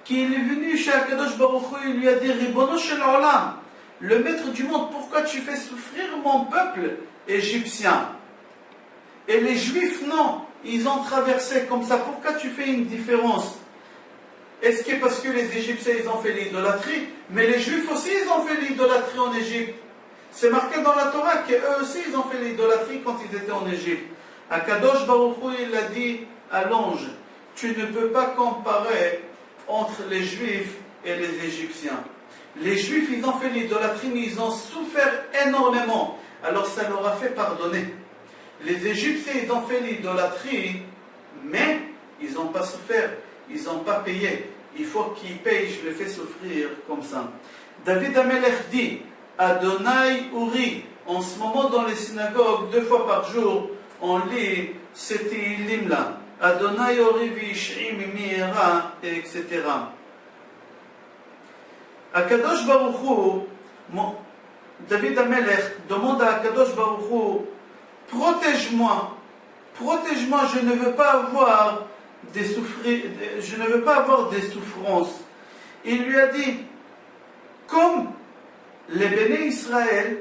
qui est venu chez Akadosh Baruch Hu, il lui a dit, Ribono shel Olam, le maître du monde, pourquoi tu fais souffrir mon peuple égyptien? Et les Juifs, non, ils ont traversé comme ça. Pourquoi tu fais une différence? Est-ce que parce que les Égyptiens, ils ont fait l'idolâtrie? Mais les Juifs aussi, ils ont fait l'idolâtrie en Égypte. C'est marqué dans la Torah qu'eux aussi, ils ont fait l'idolâtrie quand ils étaient en Égypte. Akadosh Baruch Hu, il a dit à l'ange, tu ne peux pas comparer entre les Juifs et les Égyptiens. Les Juifs, ils ont fait l'idolâtrie, mais ils ont souffert énormément. Alors ça leur a fait pardonner. Les Égyptiens, ils ont fait l'idolâtrie, mais ils n'ont pas souffert, ils n'ont pas payé. Il faut qu'ils payent, je les fais souffrir comme ça. David Amelech dit, Adonai Uri, en ce moment dans les synagogues, 2 fois par jour, on lit ce Tehillim-là. Adonai Uri v'ish'i mimi era, etc. Akadosh Baruch Hu, David Amelech demande à Akadosh Baruch Hu, protège-moi, protège-moi, je ne veux pas avoir des souffrances. Il lui a dit, comme les béné Israël,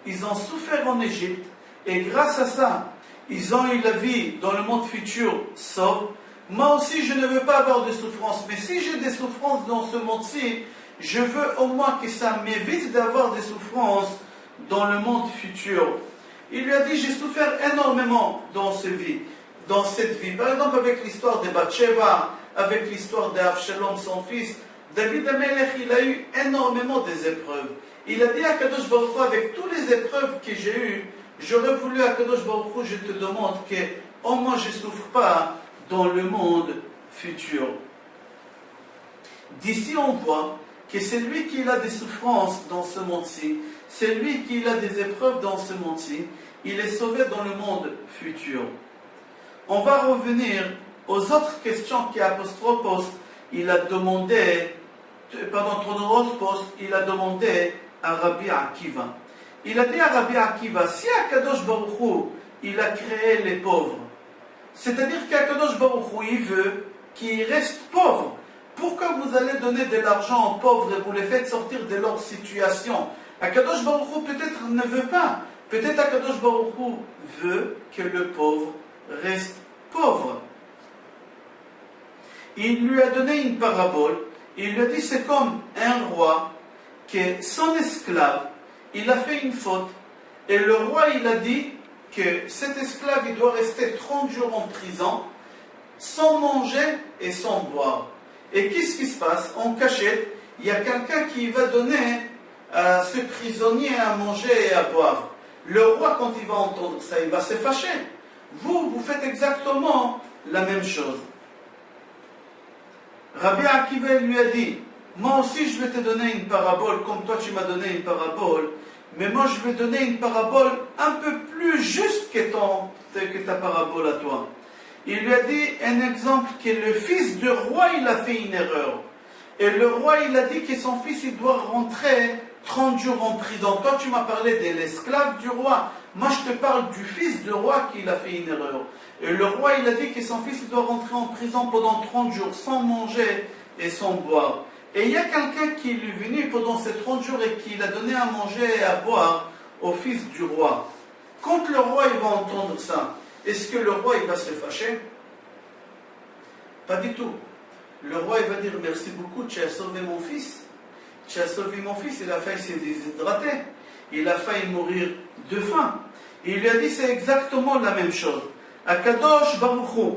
ils ont souffert en Égypte, et grâce à ça, ils ont eu la vie dans le monde futur sauve. Moi aussi, je ne veux pas avoir de souffrances, mais si j'ai des souffrances dans ce monde-ci, je veux au moins que ça m'évite d'avoir des souffrances dans le monde futur. Il lui a dit, j'ai souffert énormément dans cette vie. Par exemple, avec l'histoire de Bathsheba, avec l'histoire d'Avshalom, son fils, David Amelech, il a eu énormément des épreuves. Il a dit à Kadosh Baruch Hu, avec toutes les épreuves que j'ai eues, j'aurais voulu à Kadosh Baruch Hu, je te demande qu'au moins je ne souffre pas dans le monde futur. D'ici on voit que c'est lui qui a des souffrances dans ce monde-ci, c'est lui qui a des épreuves dans ce monde-ci, il est sauvé dans le monde futur. On va revenir aux autres questions qu'Apostropos, il a demandé, Tronoros, il a demandé à Rabbi Akiva. Il a dit à Rabbi Akiva, si Akadosh Baruch Hu, il a créé les pauvres, c'est-à-dire qu'Akadosh Baruch Hu, il veut qu'ils restent pauvres, pourquoi vous allez donner de l'argent aux pauvres et vous les faites sortir de leur situation? Akadosh Baruch Hu peut-être ne veut pas. Peut-être Akadosh Baruch Hu veut que le pauvre reste pauvre. Il lui a donné une parabole. Il lui a dit, c'est comme un roi que son esclave, il a fait une faute. Et le roi, il a dit que cet esclave, il doit rester 30 jours en prison, sans manger et sans boire. Et qu'est-ce qui se passe? En cachette, il y a quelqu'un qui va donner à ce prisonnier à manger et à boire. Le roi, quand il va entendre ça, il va se fâcher. Vous faites exactement la même chose. Rabbi Akiva lui a dit, moi aussi je vais te donner une parabole, comme toi tu m'as donné une parabole, mais moi je vais donner une parabole un peu plus juste que ta parabole à toi. Il lui a dit un exemple que le fils du roi, il a fait une erreur. Et le roi, il a dit que son fils, il doit rentrer 30 jours en prison. Toi, tu m'as parlé de l'esclave du roi. Moi, je te parle du fils du roi qui a fait une erreur. Et le roi, il a dit que son fils, il doit rentrer en prison pendant 30 jours, sans manger et sans boire. Et il y a quelqu'un qui est venu pendant ces 30 jours et qui a donné à manger et à boire au fils du roi. Quand le roi, il va entendre ça, est-ce que le roi, il va se fâcher? Pas du tout. Le roi, il va dire, merci beaucoup, tu as sauvé mon fils. Tu as sauvé mon fils, il a failli se déshydrater. Il a failli mourir de faim. Et il lui a dit, c'est exactement la même chose. Akadosh Baruch Hu,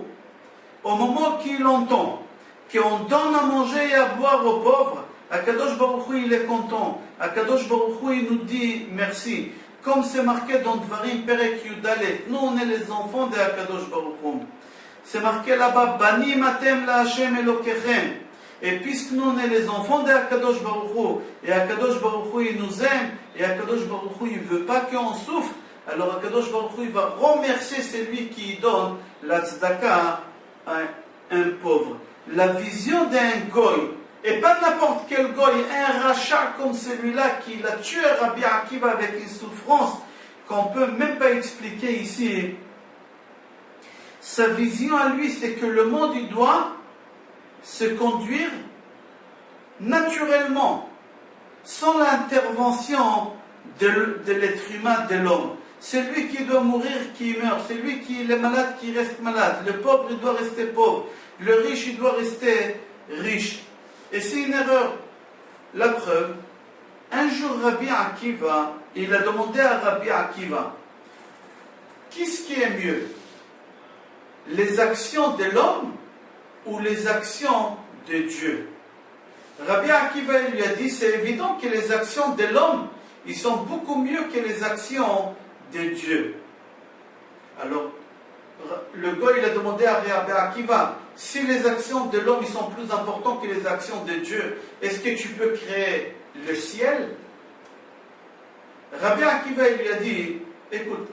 au moment qu'il entend qu'on donne à manger et à boire aux pauvres, Akadosh Baruch Hu, il est content. Akadosh Baruch Hu, il nous dit merci. Comme c'est marqué dans Dvarim Perek Yudalet, nous on est les enfants de Akadosh Baruch Hu. C'est marqué là-bas, Banim atem la Hashem Elokechem. Et puisque nous on est les enfants de Akadosh Baruch Hu, et Akadosh Baruch Hu, il nous aime, et Akadosh Baruch Hu, il ne veut pas qu'on souffre, alors Akadosh Baruch Hu, il va remercier celui qui donne la tzedaka à un pauvre. La vision d'un goy, et pas n'importe quel goy, un rachat comme celui-là qui l'a tué Rabbi Akiva avec une souffrance, qu'on ne peut même pas expliquer ici. Sa vision à lui, c'est que le monde, il doit se conduire naturellement, sans l'intervention de l'être humain, de l'homme. C'est lui qui doit mourir, qui meurt. C'est lui qui est malade, qui reste malade. Le pauvre, il doit rester pauvre. Le riche, il doit rester riche. Et c'est une erreur. La preuve, un jour, Rabbi Akiva, il a demandé à Rabbi Akiva, qu'est-ce qui est mieux? Les actions de l'homme ou les actions de Dieu? Rabbi Akiva lui a dit, c'est évident que les actions de l'homme, ils sont beaucoup mieux que les actions de Dieu. Alors, le gars, il a demandé à Rabbi Akiva, si les actions de l'homme, ils sont plus importantes que les actions de Dieu, est-ce que tu peux créer le ciel? Rabbi Akiva, il lui a dit, écoute,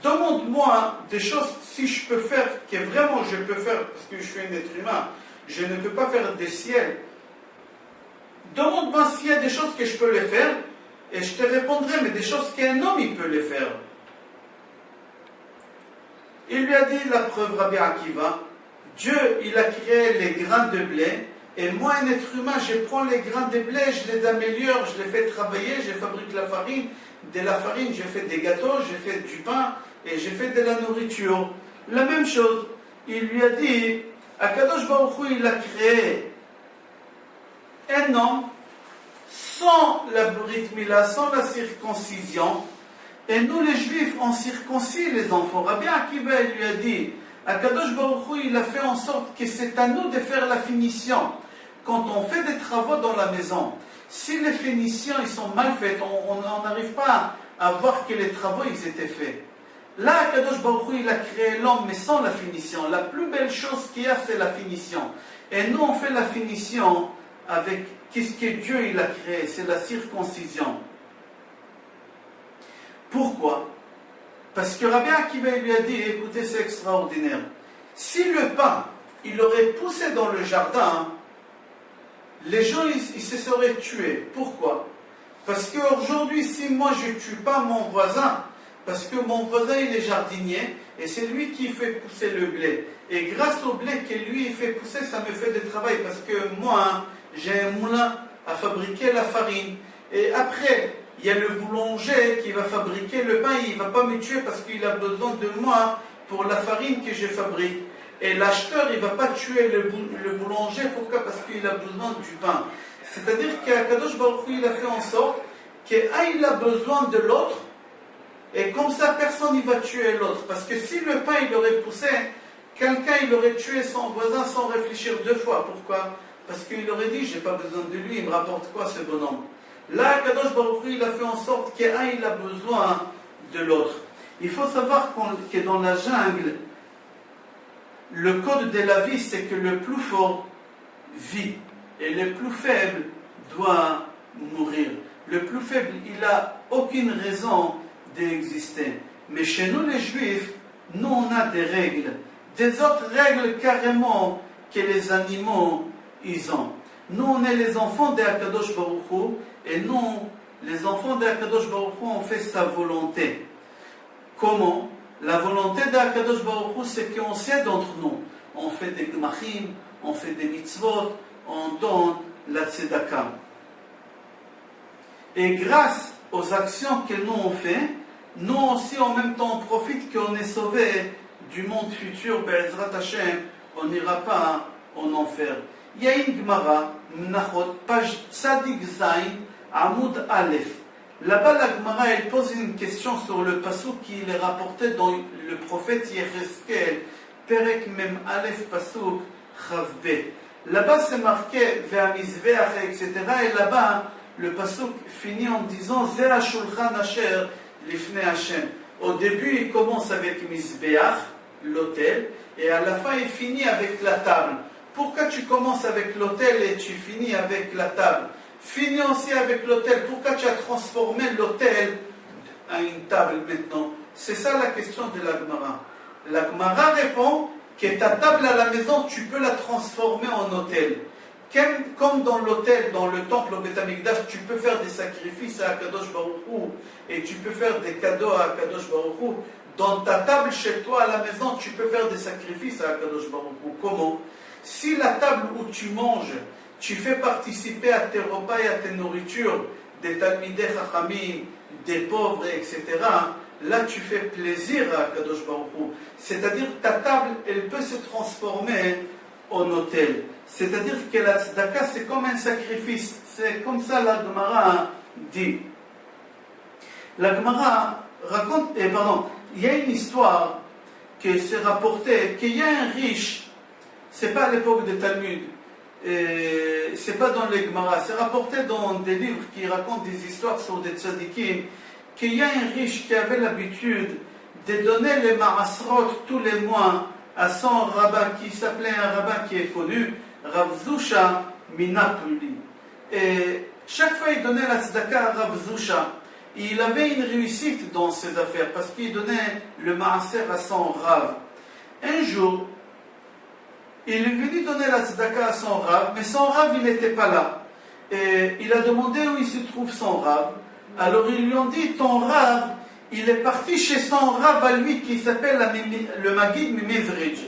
demande-moi des choses, si je peux faire, que vraiment je peux faire, parce que je suis un être humain, je ne peux pas faire des ciels. Demande-moi s'il y a des choses que je peux les faire, et je te répondrai, mais des choses qu'un homme, il peut les faire. Il lui a dit la preuve, Rabbi Akiva, Dieu, il a créé les grains de blé, et moi, un être humain, je prends les grains de blé, je les améliore, je les fais travailler, je fabrique la farine, de la farine, je fais des gâteaux, je fais du pain, et je fais de la nourriture. La même chose, il lui a dit, Akadosh Baruch Hu, il a créé un homme sans la Brit Mila, sans la circoncision, et nous les Juifs, on circoncis les enfants. Rabbi Akiva lui a dit, Akadosh Baruch Hu, il a fait en sorte que c'est à nous de faire la finition. Quand on fait des travaux dans la maison, si les finitions ils sont mal faites, on n'arrive pas à voir que les travaux ils étaient faits. Là, Akadosh Baruch Hu, il a créé l'homme, mais sans la finition. La plus belle chose qu'il y a, c'est la finition. Et nous, on fait la finition avec qu'est-ce que Dieu il a créé, c'est la circoncision. Pourquoi? Parce que Rabbi Akiva lui a dit, écoutez, c'est extraordinaire. Si le pain, il aurait poussé dans le jardin, les gens, ils se seraient tués. Pourquoi? Parce qu'aujourd'hui, si moi je ne tue pas mon voisin, parce que mon voisin, il est jardinier, et c'est lui qui fait pousser le blé. Et grâce au blé que lui, il fait pousser, ça me fait du travail, parce que moi, j'ai un moulin à fabriquer la farine. Et après, il y a le boulanger qui va fabriquer le pain, il ne va pas me tuer parce qu'il a besoin de moi pour la farine que je fabrique. Et l'acheteur, il ne va pas tuer le boulanger, pourquoi? Parce qu'il a besoin du pain. C'est-à-dire qu'Akadosh Baruch Hu, il a fait en sorte qu'il a besoin de l'autre, et comme ça, personne ne va tuer l'autre. Parce que si le pain, il aurait poussé, quelqu'un, il aurait tué son voisin sans réfléchir deux fois. Pourquoi? Parce qu'il aurait dit, j'ai pas besoin de lui, il me rapporte quoi ce bonhomme? Là, Kadosh Baruch Hu, il a fait en sorte qu'un, il a besoin de l'autre. Il faut savoir que dans la jungle, le code de la vie, c'est que le plus fort vit et le plus faible doit mourir. Le plus faible, il n'a aucune raison d'exister. Mais chez nous, les Juifs, nous, on a des règles. Des autres règles carrément que les animaux, ils ont. Nous, on est les enfants d'Akadosh Baruch Hu, et nous, les enfants d'Akadosh Baruch Hu, on fait sa volonté. Comment? La volonté d'Akadosh Baruch Hu, c'est qu'on sait d'entre nous. On fait des gmachim, on fait des mitzvot, on donne la tzedaka. Et grâce aux actions que nous on fait, nous aussi en même temps on profite qu'on est sauvé du monde futur, Be'ezrat Hashem, on n'ira pas en enfer. Il y a une Gemara, Menachot, page Tzadik Zain, Amoud Aleph. Là-bas, la Gemara, elle pose une question sur le pasuk qui est rapporté dans le prophète Yecheskel, Perek Mem Aleph pasuk Chavbe. Là-bas, c'est marqué Ve'amizveach, etc. Et là-bas, le pasuk finit en disant Zera Shulchan Asher Lifnei Hashem. Au début, il commence avec Mizbeach, l'autel, et à la fin, il finit avec la table. Pourquoi tu commences avec l'autel et tu finis avec la table? Finis aussi avec l'autel. Pourquoi tu as transformé l'autel à une table maintenant? C'est ça la question de la Gemara. La Gemara répond que ta table à la maison, tu peux la transformer en autel. Comme dans l'autel, dans le temple au Beth Amikdash, tu peux faire des sacrifices à Akadosh Baruch Hu et tu peux faire des cadeaux à Akadosh Baruch Hu. Dans ta table chez toi à la maison, tu peux faire des sacrifices à Akadosh Baruch Hu. Comment? Si la table où tu manges, tu fais participer à tes repas et à tes nourritures des Talmidei Chachamim, des pauvres, etc., là tu fais plaisir à Akadosh Baruch Hu. C'est-à-dire ta table, elle peut se transformer en autel. C'est-à-dire que la tzedaka, c'est comme un sacrifice. C'est comme ça la Gemara dit. La Gemara raconte, il y a une histoire qui s'est rapportée, qu'il y a un riche, c'est pas à l'époque des Talmud, c'est pas dans les Gemara, c'est rapporté dans des livres qui racontent des histoires sur des tzadikim, qu'il y a un riche qui avait l'habitude de donner les ma'asrot tous les mois à son rabbin, qui s'appelait un rabbin qui est connu, Rav Zusha Minapoli. Et chaque fois il donnait la tzedaka à Rav Zusha. Il avait une réussite dans ses affaires parce qu'il donnait le maaser à son rav. Un jour, il est venu donner la tzedaka à son rav, mais son rav il n'était pas là. Et il a demandé où il se trouve son rav. Alors ils lui ont dit, ton rav, il est parti chez son rav à lui qui s'appelle le Magid Mimezrij.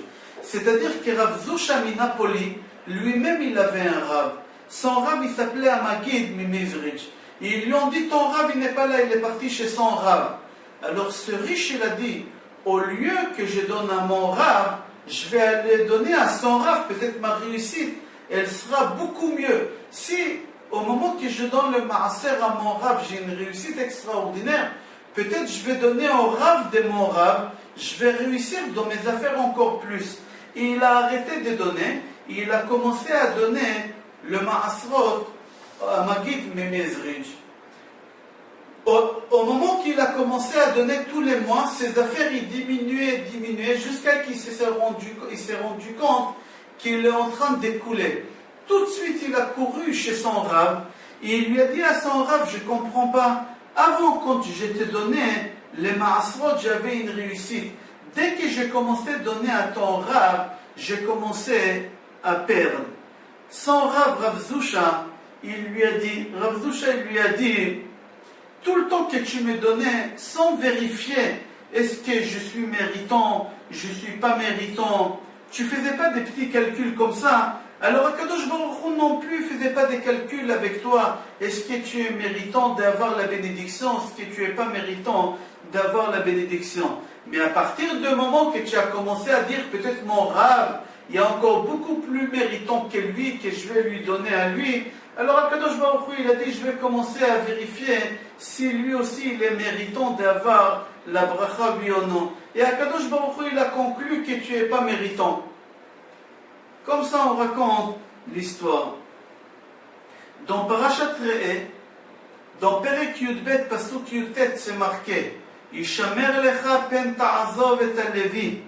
C'est-à-dire que Rav Zusha Minapoli, lui-même il avait un rav. Son rav il s'appelait Magid Mimezrij. Et ils lui ont dit, ton rav il n'est pas là, il est parti chez son rav. Alors ce riche il a dit, au lieu que je donne à mon rav, je vais aller donner à son rav, peut-être ma réussite, elle sera beaucoup mieux. Si au moment que je donne le maaser à mon rav, j'ai une réussite extraordinaire, peut-être je vais donner au rav de mon rav, je vais réussir dans mes affaires encore plus. Et il a arrêté de donner, et il a commencé à donner le ma'asrot à Magid Mimezrij. Au moment qu'il a commencé à donner tous les mois, ses affaires diminuaient, jusqu'à qu'il s'est rendu compte qu'il est en train d'écouler. Tout de suite, il a couru chez son rav, et il lui a dit à son rav, je ne comprends pas, avant quand je t'ai donné les ma'asrot, j'avais une réussite. Dès que j'ai commencé à donner à ton rav, j'ai commencé à perdre. Son rav, Rav Zusha, Rav Zusha lui a dit, tout le temps que tu me donnais, sans vérifier, est-ce que je suis méritant, je ne suis pas méritant, tu ne faisais pas des petits calculs comme ça. Alors Akadosh Baruch Hu non plus ne faisait pas des calculs avec toi. Est-ce que tu es méritant d'avoir la bénédiction, est-ce que tu n'es pas méritant d'avoir la bénédiction. Mais à partir du moment que tu as commencé à dire, peut-être mon rave, il y a encore beaucoup plus méritant que lui, que je vais lui donner à lui, alors Akadosh Baruch Hu, il a dit, je vais commencer à vérifier si lui aussi il est méritant d'avoir la bracha, oui ou non. Et Akadosh Baruch Hu, il a conclu que tu n'es pas méritant. Comme ça, on raconte l'histoire. Dans Parashat Re'eh, dans Perek Yudbet, Pasuk Yudtet, c'est marqué, Yishamer lecha pen ta'azov et alevi,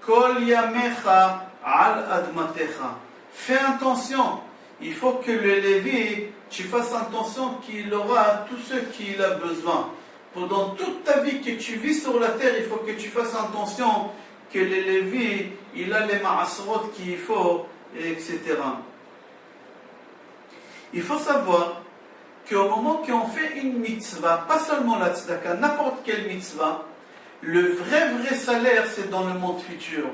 kol yamecha al admatecha. Fais attention. Il faut que le Lévi, tu fasses attention qu'il aura tout ce qu'il a besoin. Pendant toute ta vie que tu vis sur la terre, il faut que tu fasses attention que le Lévi, il a les ma'asrot qu'il faut, etc. Il faut savoir qu'au moment qu'on fait une mitzvah, pas seulement la tzedaka, n'importe quelle mitzvah, le vrai salaire, c'est dans le monde futur.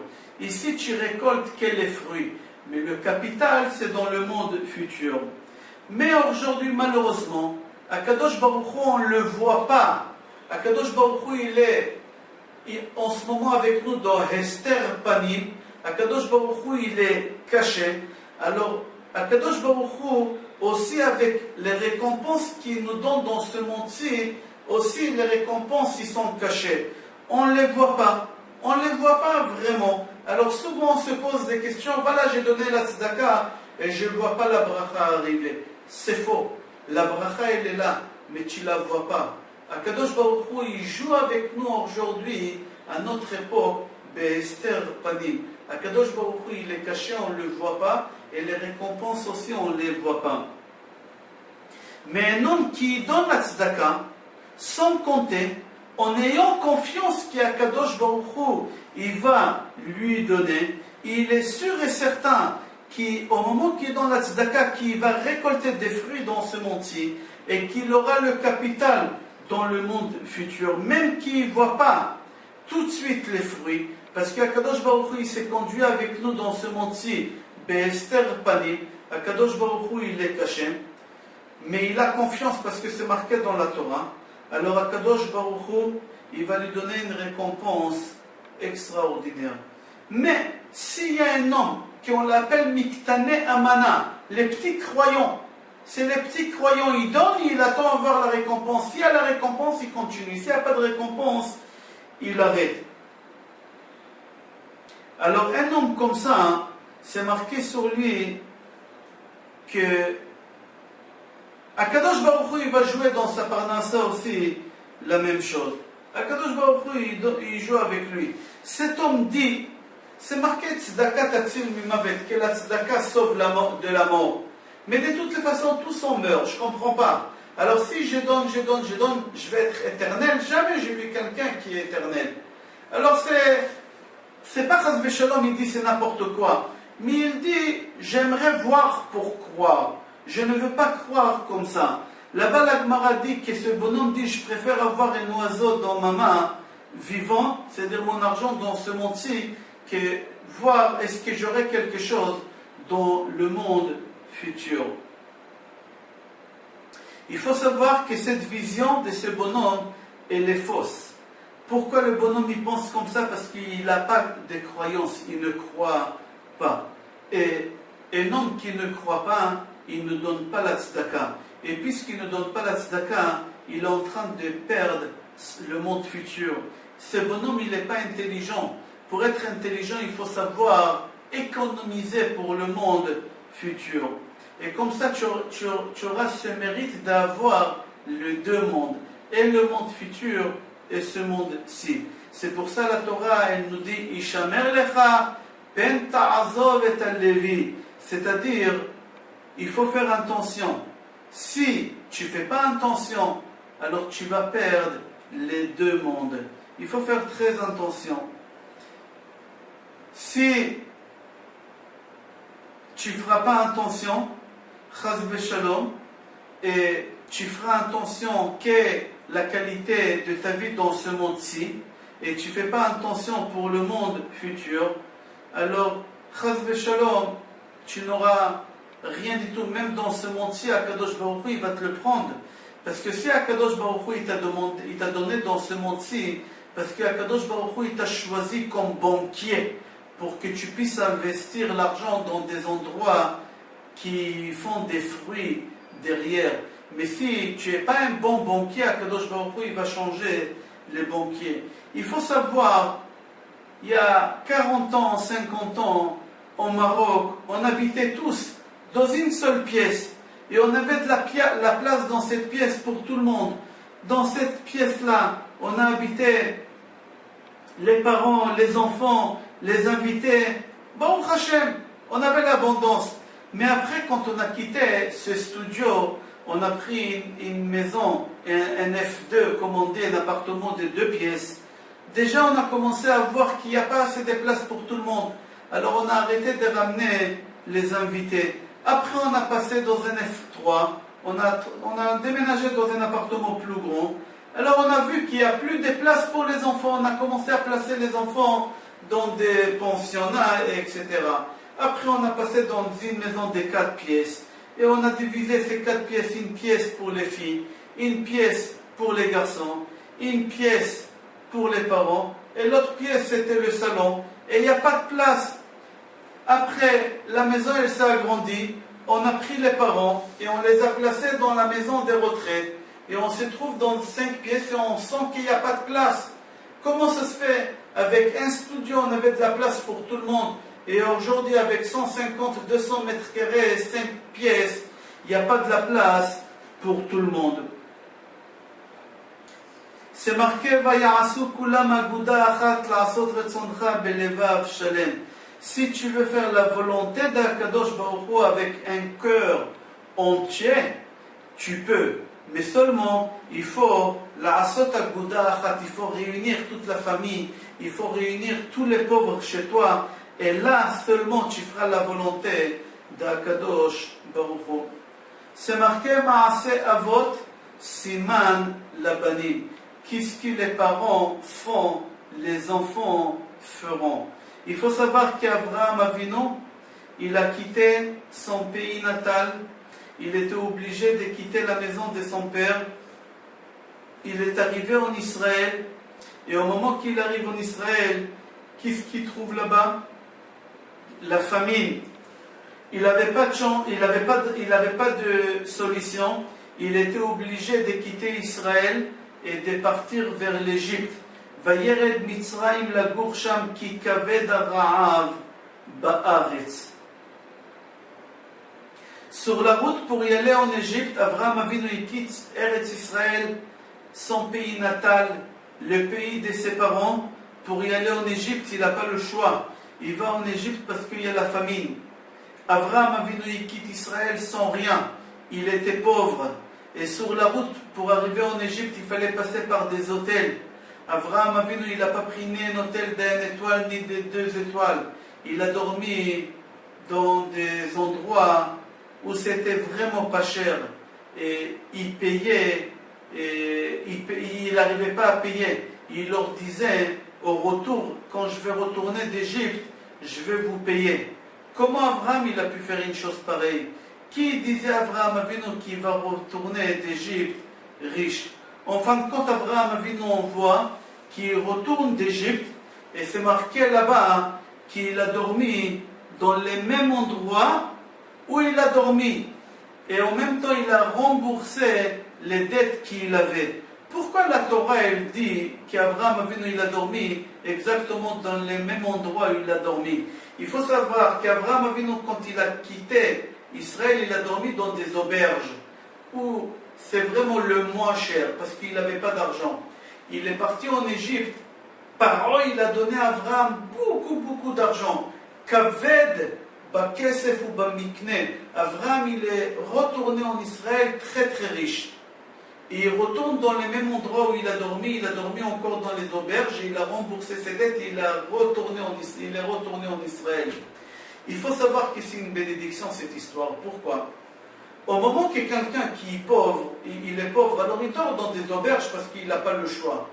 Ici, tu récoltes que les fruits. Mais le capital, c'est dans le monde futur. Mais aujourd'hui, malheureusement, Akadosh Baruch Hu, on ne le voit pas. Akadosh Baruch Hu, il est en ce moment avec nous dans Hester Panim. Akadosh Baruch Hu, il est caché. Alors, Akadosh Baruch Hu, aussi avec les récompenses qu'il nous donne dans ce monde-ci, aussi les récompenses, ils sont cachées. On ne les voit pas. On ne les voit pas vraiment. Alors souvent on se pose des questions, voilà j'ai donné la tzedaka et je ne vois pas la bracha arriver. C'est faux. La bracha elle est là, mais tu ne la vois pas. Akadosh Baruch Hu, il joue avec nous aujourd'hui, à notre époque, Be'ester Panim. Akadosh Baruch Hu, il est caché, on ne le voit pas, et les récompenses aussi, on ne les voit pas. Mais un homme qui donne la tzedaka, sans compter, en ayant confiance qu'Akadosh Baruch Hu, il va lui donner, il est sûr et certain au moment qu'il est dans la tzedaka, qui va récolter des fruits dans ce monde-ci, et qu'il aura le capital dans le monde futur, même qu'il ne voit pas tout de suite les fruits, parce qu'Akadosh Baruch Hu, il s'est conduit avec nous dans ce monde-ci, Be'ester Panim, Akadosh Baruch Hu, il est caché, mais il a confiance parce que c'est marqué dans la Torah. Alors Akadosh Baruch Hu, il va lui donner une récompense extraordinaire. Mais s'il y a un homme qu'on l'appelle Miktane Amana, les petits croyants, c'est les petits croyants, il donne, il attend à voir la récompense. S'il y a la récompense, il continue. S'il n'y a pas de récompense, il arrête. Alors un homme comme ça, hein, c'est marqué sur lui que Akadosh Baruch Hu, il va jouer dans sa parnassa aussi la même chose. Akadosh Baruch Hu, il joue avec lui. Cet homme dit, c'est marqué Tzedaka Tatzil Mimavet, que la Tzedaka sauve de la mort. Mais de toutes les façons, tous on meurt, je ne comprends pas. Alors si je donne, je vais être éternel. Jamais j'ai vu quelqu'un qui est éternel. Alors c'est pas Chas V'Shalom, il dit c'est n'importe quoi. Mais il dit, j'aimerais voir pour croire. Je ne veux pas croire comme ça. Là-bas, la Gemara dit que ce bonhomme dit, je préfère avoir un oiseau dans ma main, vivant, c'est-à-dire mon argent dans ce monde-ci, que voir est-ce que j'aurai quelque chose dans le monde futur. Il faut savoir que cette vision de ce bonhomme, elle est fausse. Pourquoi le bonhomme il pense comme ça? Parce qu'il n'a pas de croyance, il ne croit pas. Et un homme qui ne croit pas, il ne donne pas la tzedaka. Et puisqu'il ne donne pas la tzedaka, il est en train de perdre le monde futur. Ce bonhomme, il n'est pas intelligent. Pour être intelligent, il faut savoir économiser pour le monde futur. Et comme ça, tu auras ce mérite d'avoir les deux mondes, et le monde futur et ce monde-ci. C'est pour ça la Torah, elle nous dit Ishamer lecha pen ta'azov et al-levi. C'est-à-dire, il faut faire attention. Si tu ne fais pas attention, alors tu vas perdre les deux mondes. Il faut faire très attention. Si tu ne feras pas attention, Chas v'Shalom, et tu feras attention qu'est la qualité de ta vie dans ce monde-ci, et tu ne fais pas attention pour le monde futur, alors Chas v'Shalom, tu n'auras rien du tout. Même dans ce monde-ci, Akadosh Baruch Hu, il va te le prendre. Parce que si Akadosh Baruch Hu, il t'a donné dans ce monde-ci, parce que Akadosh Baruch Hu, il t'a choisi comme banquier, pour que tu puisses investir l'argent dans des endroits qui font des fruits derrière. Mais si tu n'es pas un bon banquier, Akadosh Baruch Hu, il va changer les banquiers. Il faut savoir, il y a 40 ans, 50 ans, au Maroc, on habitait tous dans une seule pièce. Et on avait de la place dans cette pièce pour tout le monde. Dans cette pièce-là, on a habité les parents, les enfants, les invités. Bon, Hachem, on avait l'abondance. Mais après, quand on a quitté ce studio, on a pris une maison, un F2, comme on dit, un appartement de 2 pièces. Déjà, on a commencé à voir qu'il n'y a pas assez de place pour tout le monde. Alors, on a arrêté de ramener les invités. Après, on a passé dans un F3. On a déménagé dans un appartement plus grand. Alors, on a vu qu'il n'y a plus de place pour les enfants. On a commencé à placer les enfants dans des pensionnats, etc. Après, on a passé dans une maison de 4 pièces. Et on a divisé ces 4 pièces, une pièce pour les filles, une pièce pour les garçons, une pièce pour les parents, et l'autre pièce, c'était le salon. Et il n'y a pas de place. Après, la maison, elle s'est agrandie. On a pris les parents et on les a placés dans la maison des retraites. Et on se trouve dans 5 pièces et on sent qu'il n'y a pas de place. Comment ça se fait? Avec un studio, on avait de la place pour tout le monde. Et aujourd'hui, avec 150, 200 mètres carrés et 5 pièces, il n'y a pas de la place pour tout le monde. C'est marqué Vaya'asu kulam aguda achat la'asot retzoncha belevav shalem. Si tu veux faire la volonté d'Akadosh Baruch Hu avec un cœur entier, tu peux. Mais seulement, il faut la'asot aguda achat, il faut réunir toute la famille, il faut réunir tous les pauvres chez toi, Et là seulement tu feras la volonté d'Akadosh Baruch Hu. C'est marqué Maaseh Avot Siman Labanim. Qu'est-ce que les parents font, les enfants feront. Il faut savoir qu'Abraham Avinu, il a quitté son pays natal. Il était obligé de quitter la maison de son père. Il est arrivé en Israël. Et au moment qu'il arrive en Israël, qu'est-ce qu'il trouve là-bas? La famine. Il n'avait pas de chance, il n'avait pas de solution. Il était obligé de quitter Israël et de partir vers l'Égypte. Vayered Mitzrayim lagur sham ki kaved ha'ra'av ba'aretz. Sur la route pour y aller en Égypte, Abraham Avinu quitte Eretz Israël, son pays natal, le pays de ses parents. Pour y aller en Égypte, il n'a pas le choix. Il va en Égypte parce qu'il y a la famine. Abraham Avinu quitte Israël sans rien. Il était pauvre. Et sur la route, pour arriver en Égypte, il fallait passer par des hôtels. Abraham Avinu, il n'a pas pris ni un hôtel d'1 étoile, ni de 2 étoiles. Il a dormi dans des endroits où c'était vraiment pas cher. Et il payait, et il n'arrivait pas à payer. Il leur disait, au retour, quand je vais retourner d'Égypte, je vais vous payer. Comment Abraham il a pu faire une chose pareille? Qui disait à Abraham Avinu qu'il va retourner d'Égypte riche? En fin de compte, Abraham Avinu, on voit qu'il retourne d'Égypte, et c'est marqué là-bas qu'il a dormi dans les mêmes endroits où il a dormi. Et en même temps, il a remboursé les dettes qu'il avait. Pourquoi la Torah, elle dit qu'Abraham Avinu, il a dormi exactement dans les mêmes endroits où il a dormi? Il faut savoir qu'Abraham Avinu, quand il a quitté Israël, il a dormi dans des auberges où c'est vraiment le moins cher parce qu'il n'avait pas d'argent. Il est parti en Égypte. Paro, il a donné à Abraham beaucoup d'argent. Kaved bakesef ou bamikne. Abraham, il est retourné en Israël très riche. Et il retourne dans les mêmes endroits où il a dormi encore dans les auberges, et il a remboursé ses dettes et il est retourné en Israël. Il faut savoir que c'est une bénédiction cette histoire. Pourquoi? Au moment que quelqu'un qui est pauvre, il est pauvre, alors il dort dans des auberges parce qu'il n'a pas le choix.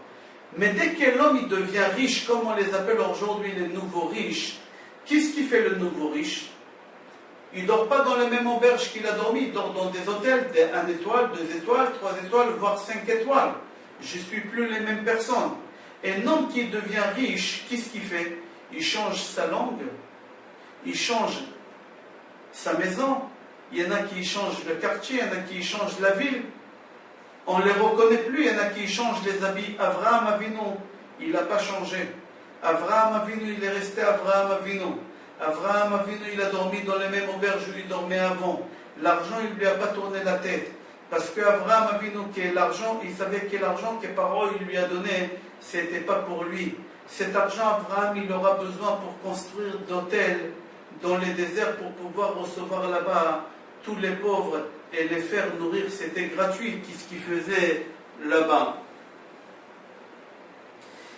Mais dès que l'homme il devient riche, comme on les appelle aujourd'hui les nouveaux riches, qu'est-ce qui fait le nouveau riche? Il ne dort pas dans la même auberge qu'il a dormi, il dort dans des hôtels de 1 étoile, 2 étoiles, 3 étoiles, voire 5 étoiles. Je ne suis plus les mêmes personnes. Et un homme qui devient riche, qu'est-ce qu'il fait? Il change sa langue, il change sa maison, il y en a qui changent le quartier, il y en a qui changent la ville. On ne les reconnaît plus, il y en a qui changent les habits. Abraham Avinu, il n'a pas changé. Abraham Avinu, il est resté Abraham Avinu. Abraham Avinu, il a dormi dans les mêmes auberges où il dormait avant. L'argent, il ne lui a pas tourné la tête. Parce qu'Abraham Avinu, l'argent, il savait que l'argent que Paro il lui a donné, ce n'était pas pour lui. Cet argent, Abraham, il aura besoin pour construire d'hôtels dans les déserts pour pouvoir recevoir là-bas tous les pauvres et les faire nourrir. C'était gratuit, ce qu'il faisait là-bas.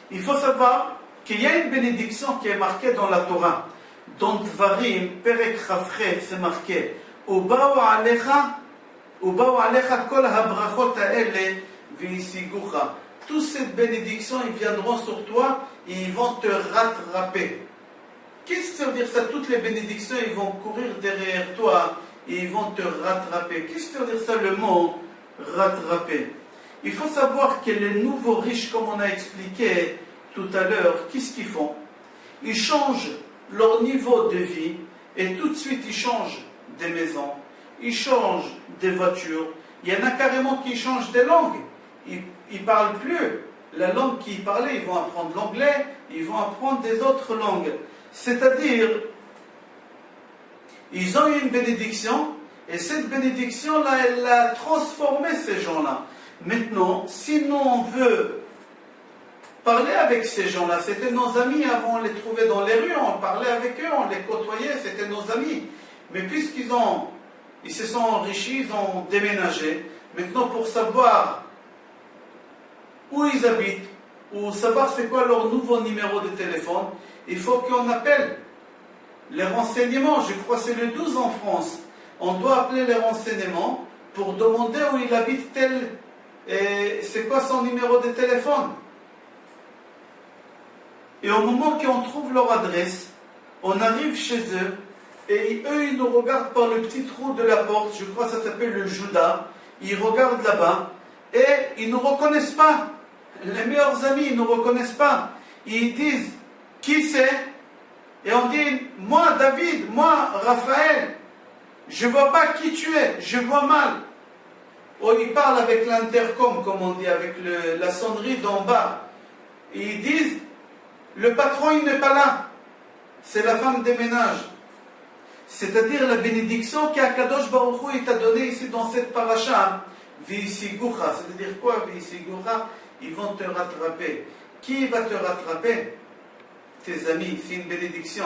Il faut savoir qu'il y a une bénédiction qui est marquée dans la Torah. Dans Dvarim, Perek Chafre, c'est marqué Uba'u alecha kol habrachot ha'ele v'yisigucha. Toutes ces bénédictions, ils viendront sur toi et ils vont te rattraper. Qu'est-ce que ça veut dire ça? Toutes les bénédictions, ils vont courir derrière toi et ils vont te rattraper. Qu'est-ce que ça veut dire ça, le mot rattraper? Il faut savoir que les nouveaux riches, comme on a expliqué tout à l'heure, qu'est-ce qu'ils font? Ils changent leur niveau de vie et tout de suite ils changent des maisons, ils changent des voitures. Il y en a carrément qui changent des langues. Ils ne parlent plus la langue qu'ils parlaient, ils vont apprendre l'anglais, ils vont apprendre des autres langues. C'est-à-dire, ils ont eu une bénédiction et cette bénédiction-là, elle a transformé ces gens-là. Maintenant, si nous on veut parler avec ces gens-là, c'était nos amis avant, on les trouvait dans les rues, on parlait avec eux, on les côtoyait, c'était nos amis. Mais puisqu'ils se sont enrichis, ils ont déménagé, maintenant pour savoir où ils habitent, ou savoir c'est quoi leur nouveau numéro de téléphone, il faut qu'on appelle Les renseignements, je crois que c'est le 12 en France. On doit appeler les renseignements pour demander où il habite tel, et c'est quoi son numéro de téléphone. Et au moment qu'on trouve leur adresse, on arrive chez eux, et eux, ils nous regardent par le petit trou de la porte, je crois que ça s'appelle le Judas, ils regardent là-bas, et ils ne nous reconnaissent pas. Les meilleurs amis, ils ne nous reconnaissent pas. Ils disent, qui c'est? Et on dit, moi David, moi Raphaël, je ne vois pas qui tu es, je vois mal. Ou ils parlent avec l'intercom, comme on dit, avec la sonnerie d'en bas. Et ils disent, le patron il n'est pas là, c'est la femme des ménages. C'est-à-dire la bénédiction qu'Akadosh Baruch Hu t'a donnée ici dans cette paracha, Visigoucha, c'est-à-dire quoi Visigoucha? Ils vont te rattraper. Qui va te rattraper? Tes amis, c'est une bénédiction.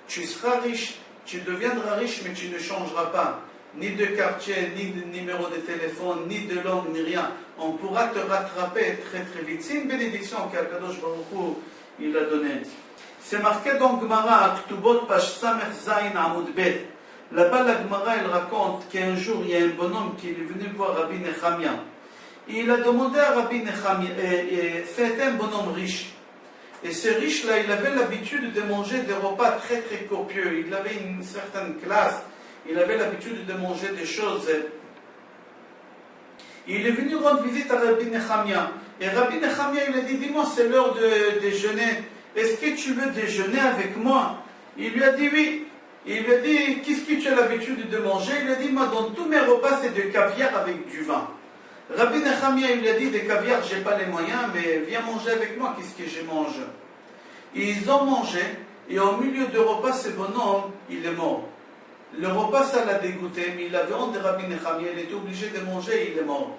Tu seras riche, tu deviendras riche, mais tu ne changeras pas. Ni de quartier, ni de numéro de téléphone, ni de langue, ni rien. On pourra te rattraper très très vite. C'est une bénédiction qu'Akadosh Baruch Hu il a donnée. C'est marqué dans Gemara, Ktubot Page Samer Zain Amud Bet. Là-bas, la Gemara, elle raconte qu'un jour, il y a un bonhomme qui est venu voir Rabbi Nechemia. Il a demandé à Rabbi Nechemia, et c'était un bonhomme riche. Et ce riche-là, il avait l'habitude de manger des repas très très copieux. Il avait une certaine classe. Il avait l'habitude de manger des choses. Il est venu rendre visite à Rabbi Nechemia. Et Rabbi Nechemia, il a dit, dis-moi, c'est l'heure de déjeuner. Est-ce que tu veux déjeuner avec moi? Il lui a dit oui. Il lui a dit, qu'est-ce que tu as l'habitude de manger? Il lui a dit, moi, dans tous mes repas, c'est de caviar avec du vin. Rabbi Nechemia, il lui a dit, des caviar, je n'ai pas les moyens, mais viens manger avec moi, qu'est-ce que je mange? Ils ont mangé, et au milieu du repas, ce bonhomme, il est mort. Le repas, ça l'a dégoûté, mais il avait honte de Rabbi Nechemia, il était obligé de manger, et il est mort.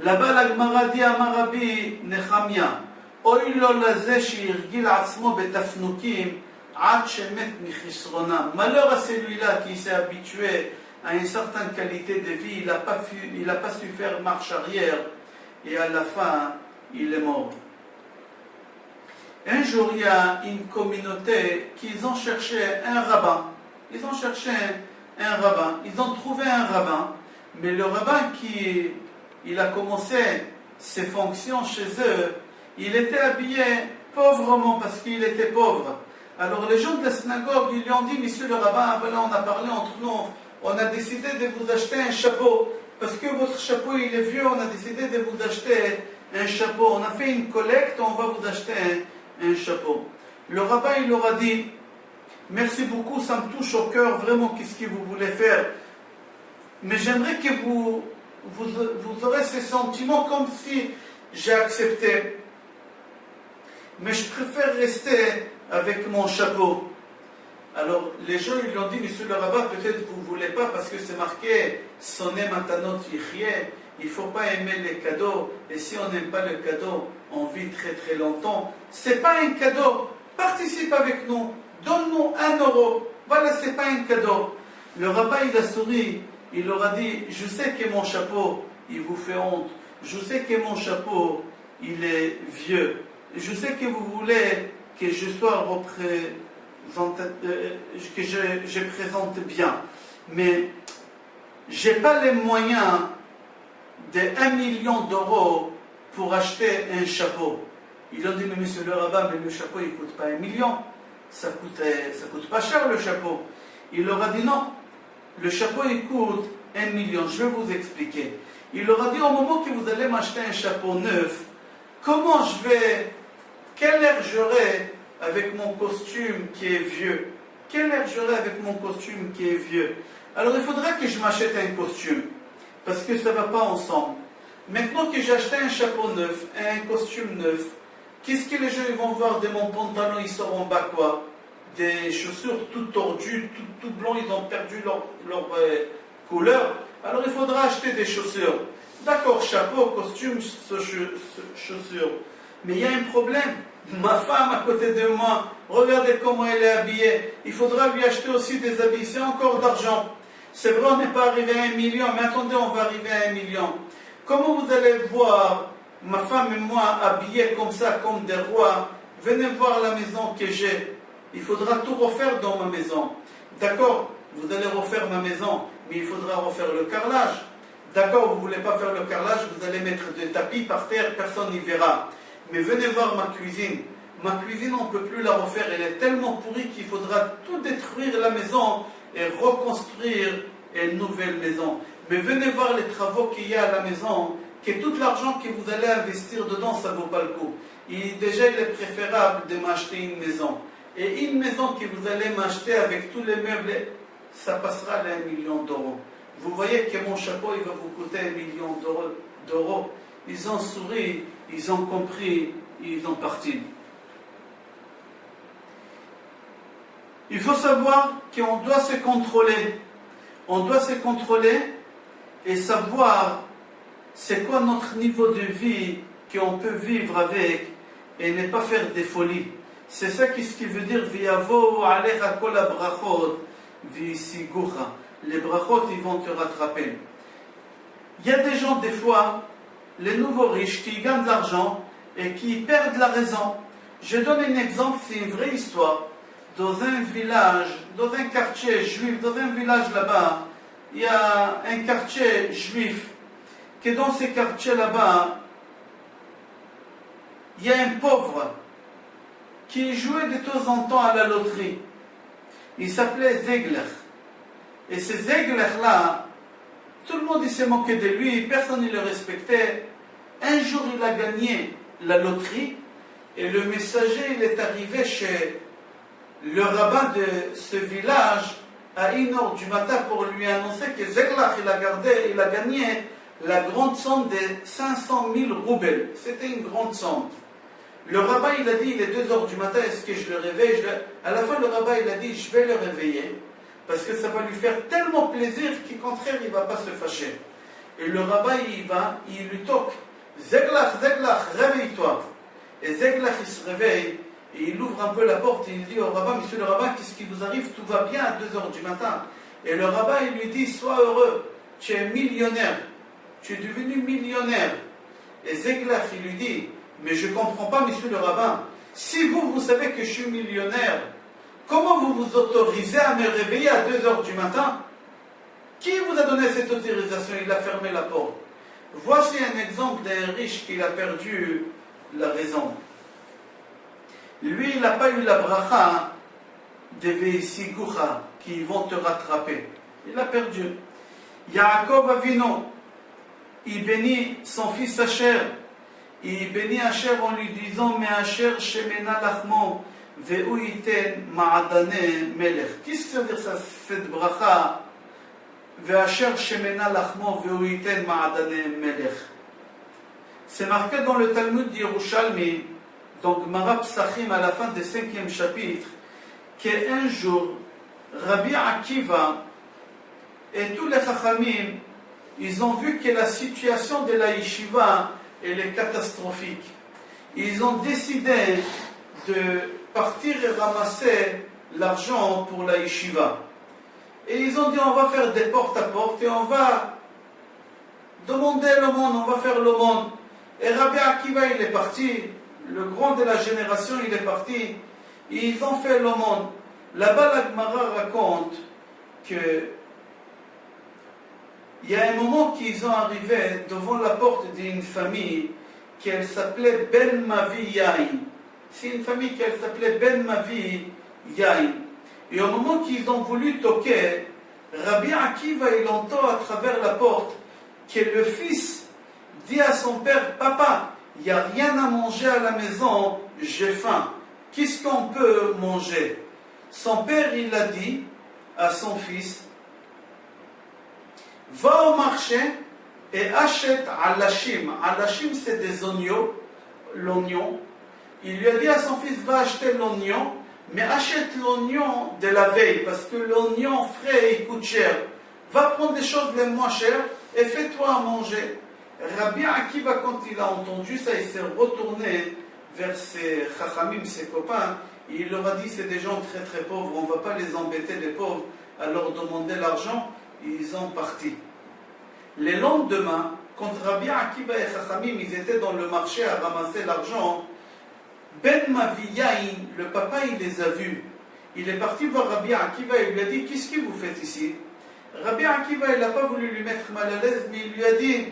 Là-bas, la Gemara dit à Rabbi Nechemia, Oy lo laze shirgil atzmo betafnukim ad shemet michisrona. Malheur à celui-là qui s'est habitué à une certaine qualité de vie, il n'a pas su faire marche arrière, et à la fin, il est mort. Un jour, il y a une communauté qui ont cherché un rabbin. Ils ont cherché un rabbin. Ils ont trouvé un rabbin, mais le rabbin qui il a commencé ses fonctions chez eux, il était habillé pauvrement parce qu'il était pauvre. Alors les gens de la synagogue, ils lui ont dit, monsieur le rabbin, voilà, on a parlé entre nous, on a décidé de vous acheter un chapeau, parce que votre chapeau il est vieux, on a décidé de vous acheter un chapeau. On a fait une collecte, on va vous acheter un chapeau. Le rabbin, il leur a dit, merci beaucoup, ça me touche au cœur, vraiment, qu'est-ce que vous voulez faire? Mais j'aimerais que vous aurez ces sentiments comme si j'ai accepté. Mais je préfère rester avec mon chapeau. Alors les gens ils lui ont dit, monsieur le rabbin, peut-être vous ne voulez pas parce que c'est marqué sonné matanot yichye, il ne faut pas aimer les cadeaux, et si on n'aime pas le cadeau, on vit très très longtemps. C'est pas un cadeau, participe avec nous, donne-nous 1 euro, voilà, c'est pas un cadeau. Le rabbin il a souri, il leur a dit, je sais que mon chapeau il vous fait honte, je sais que mon chapeau il est vieux, je sais que vous voulez que je sois que je présente bien, mais je n'ai pas les moyens de 1 million d'euros pour acheter un chapeau. Ils ont dit, mais monsieur le rabbin, mais le chapeau il ne coûte pas 1 million, ça coûte pas cher le chapeau. Il leur a dit non, le chapeau il coûte 1 million, je vais vous expliquer. Il leur a dit, au moment que vous allez m'acheter un chapeau neuf, quel air j'aurai avec mon costume qui est vieux? Quel air j'aurai avec mon costume qui est vieux? Alors il faudrait que je m'achète un costume, parce que ça ne va pas ensemble. Maintenant que j'ai acheté un chapeau neuf, un costume neuf, qu'est-ce que les gens vont voir de mon pantalon? Ils sauront bas quoi? Des chaussures toutes tordues, tout blanc, ils ont perdu leur couleur. Alors il faudra acheter des chaussures. D'accord, chapeau, costume, chaussures. Mais il y a un problème. Ma femme à côté de moi, regardez comment elle est habillée. Il faudra lui acheter aussi des habits. C'est encore d'argent. C'est vrai, on n'est pas arrivé à 1 million, mais attendez, on va arriver à 1 million. Comment vous allez voir ma femme et moi habillés comme ça, comme des rois? Venez voir la maison que j'ai. Il faudra tout refaire dans ma maison. D'accord, vous allez refaire ma maison, mais il faudra refaire le carrelage. D'accord, vous ne voulez pas faire le carrelage, vous allez mettre des tapis par terre, personne n'y verra. Mais venez voir ma cuisine. Ma cuisine, on ne peut plus la refaire, elle est tellement pourrie qu'il faudra tout détruire la maison et reconstruire une nouvelle maison. Mais venez voir les travaux qu'il y a à la maison, que tout l'argent que vous allez investir dedans, ça ne vaut pas le coup. Déjà, il est préférable de m'acheter une maison. Et une maison que vous allez m'acheter avec tous les meubles, ça passera les 1 million d'euros. Vous voyez que mon chapeau, il va vous coûter 1 million d'euros. Ils ont souri, ils ont compris, ils ont parti. Il faut savoir qu'on doit se contrôler. On doit se contrôler et savoir c'est quoi notre niveau de vie qu'on peut vivre avec et ne pas faire des folies. C'est ça ce qui veut dire Viavo alecha kol brachot visigucha. Les brachot, ils vont te rattraper. Il y a des gens, des fois, les nouveaux riches qui gagnent de l'argent et qui perdent la raison. Je donne un exemple, c'est une vraie histoire. Dans un village, dans un quartier juif, dans un village là-bas, il y a un quartier juif, que dans ce quartier là-bas, il y a un pauvre qui jouait de temps en temps à la loterie. Il s'appelait Zegler. Et ce Zegler-là, tout le monde il s'est moqué de lui, personne ne le respectait. Un jour, il a gagné la loterie et le messager il est arrivé chez le rabbin de ce village à 1h du matin pour lui annoncer que Zegler il a gagné la grande somme de 500 000 roubles. C'était une grande somme. Le rabbin il a dit, il est 2h du matin, est-ce que je le réveille? À la fin, le rabbin il a dit, je vais le réveiller, parce que ça va lui faire tellement plaisir qu'au contraire, il ne va pas se fâcher. Et le rabbin, il lui toque, Zeglach, réveille-toi. Et Zeglach, il se réveille, et il ouvre un peu la porte, et il dit au rabbin, monsieur le rabbin, qu'est-ce qui vous arrive? Tout va bien à 2h du matin. Et le rabbin, il lui dit, sois heureux, tu es millionnaire, tu es devenu millionnaire. Et Zeglach, il lui dit, mais je ne comprends pas, monsieur le rabbin, si vous savez que je suis millionnaire, comment vous vous autorisez à me réveiller à 2h du matin? Qui vous a donné cette autorisation? Il a fermé la porte. Voici un exemple d'un riche qui a perdu la raison. Lui, il n'a pas eu la bracha des Veisigucha qui vont te rattraper. Il a perdu. Yaakov Avino, il bénit son fils Asher. Il bénit Asher en lui disant, mais Asher shemena lachmo ve'u yiten ma'adane melech. Qu'est-ce que ça veut dire ça, cette bracha? Ve'asher shemena lachmo ve'u yiten ma'adane melech. C'est marqué dans le Talmud d'Yerushalmi, donc Gemara Psachim à la fin du 5e chapitre, qu'un jour, Rabbi Akiva et tous les Chachamim, ils ont vu que la situation de la yeshiva elle est catastrophique. Ils ont décidé de partir et ramasser l'argent pour la yeshiva. Et ils ont dit on va faire des porte à porte et on va demander l'aumône, on va faire l'aumône. Et Rabbi Akiva il est parti, le grand de la génération il est parti, et ils ont fait l'aumône. Là-bas la Gemara raconte que il y a un moment qu'ils ont arrivé devant la porte d'une famille qui s'appelait Ben Mavi Yain. C'est une famille qui s'appelait Ben Mavi Yain. Et au moment qu'ils ont voulu toquer, Rabbi Akiva il entend à travers la porte que le fils dit à son père, papa, il n'y a rien à manger à la maison, j'ai faim. Qu'est-ce qu'on peut manger? Son père il a dit à son fils, va au marché et achète alashim. Alashim, c'est des oignons, l'oignon. Il lui a dit à son fils, va acheter l'oignon, mais achète l'oignon de la veille, parce que l'oignon frais, il coûte cher. Va prendre des choses les moins chères et fais-toi à manger. Rabbi Akiva, quand il a entendu ça, il s'est retourné vers ses chachamim, ses copains, et il leur a dit, c'est des gens très très pauvres, on ne va pas les embêter, les pauvres, à leur demander l'argent. Ils ont parti. Le lendemain, quand Rabbi Akiva et Chachamim, ils étaient dans le marché à ramasser l'argent, Ben Mavi Yain, le papa, il les a vus. il est parti voir Rabbi Akiva et lui a dit, qu'est-ce que vous faites ici? Rabbi Akiva, il n'a pas voulu lui mettre mal à l'aise, mais il lui a dit,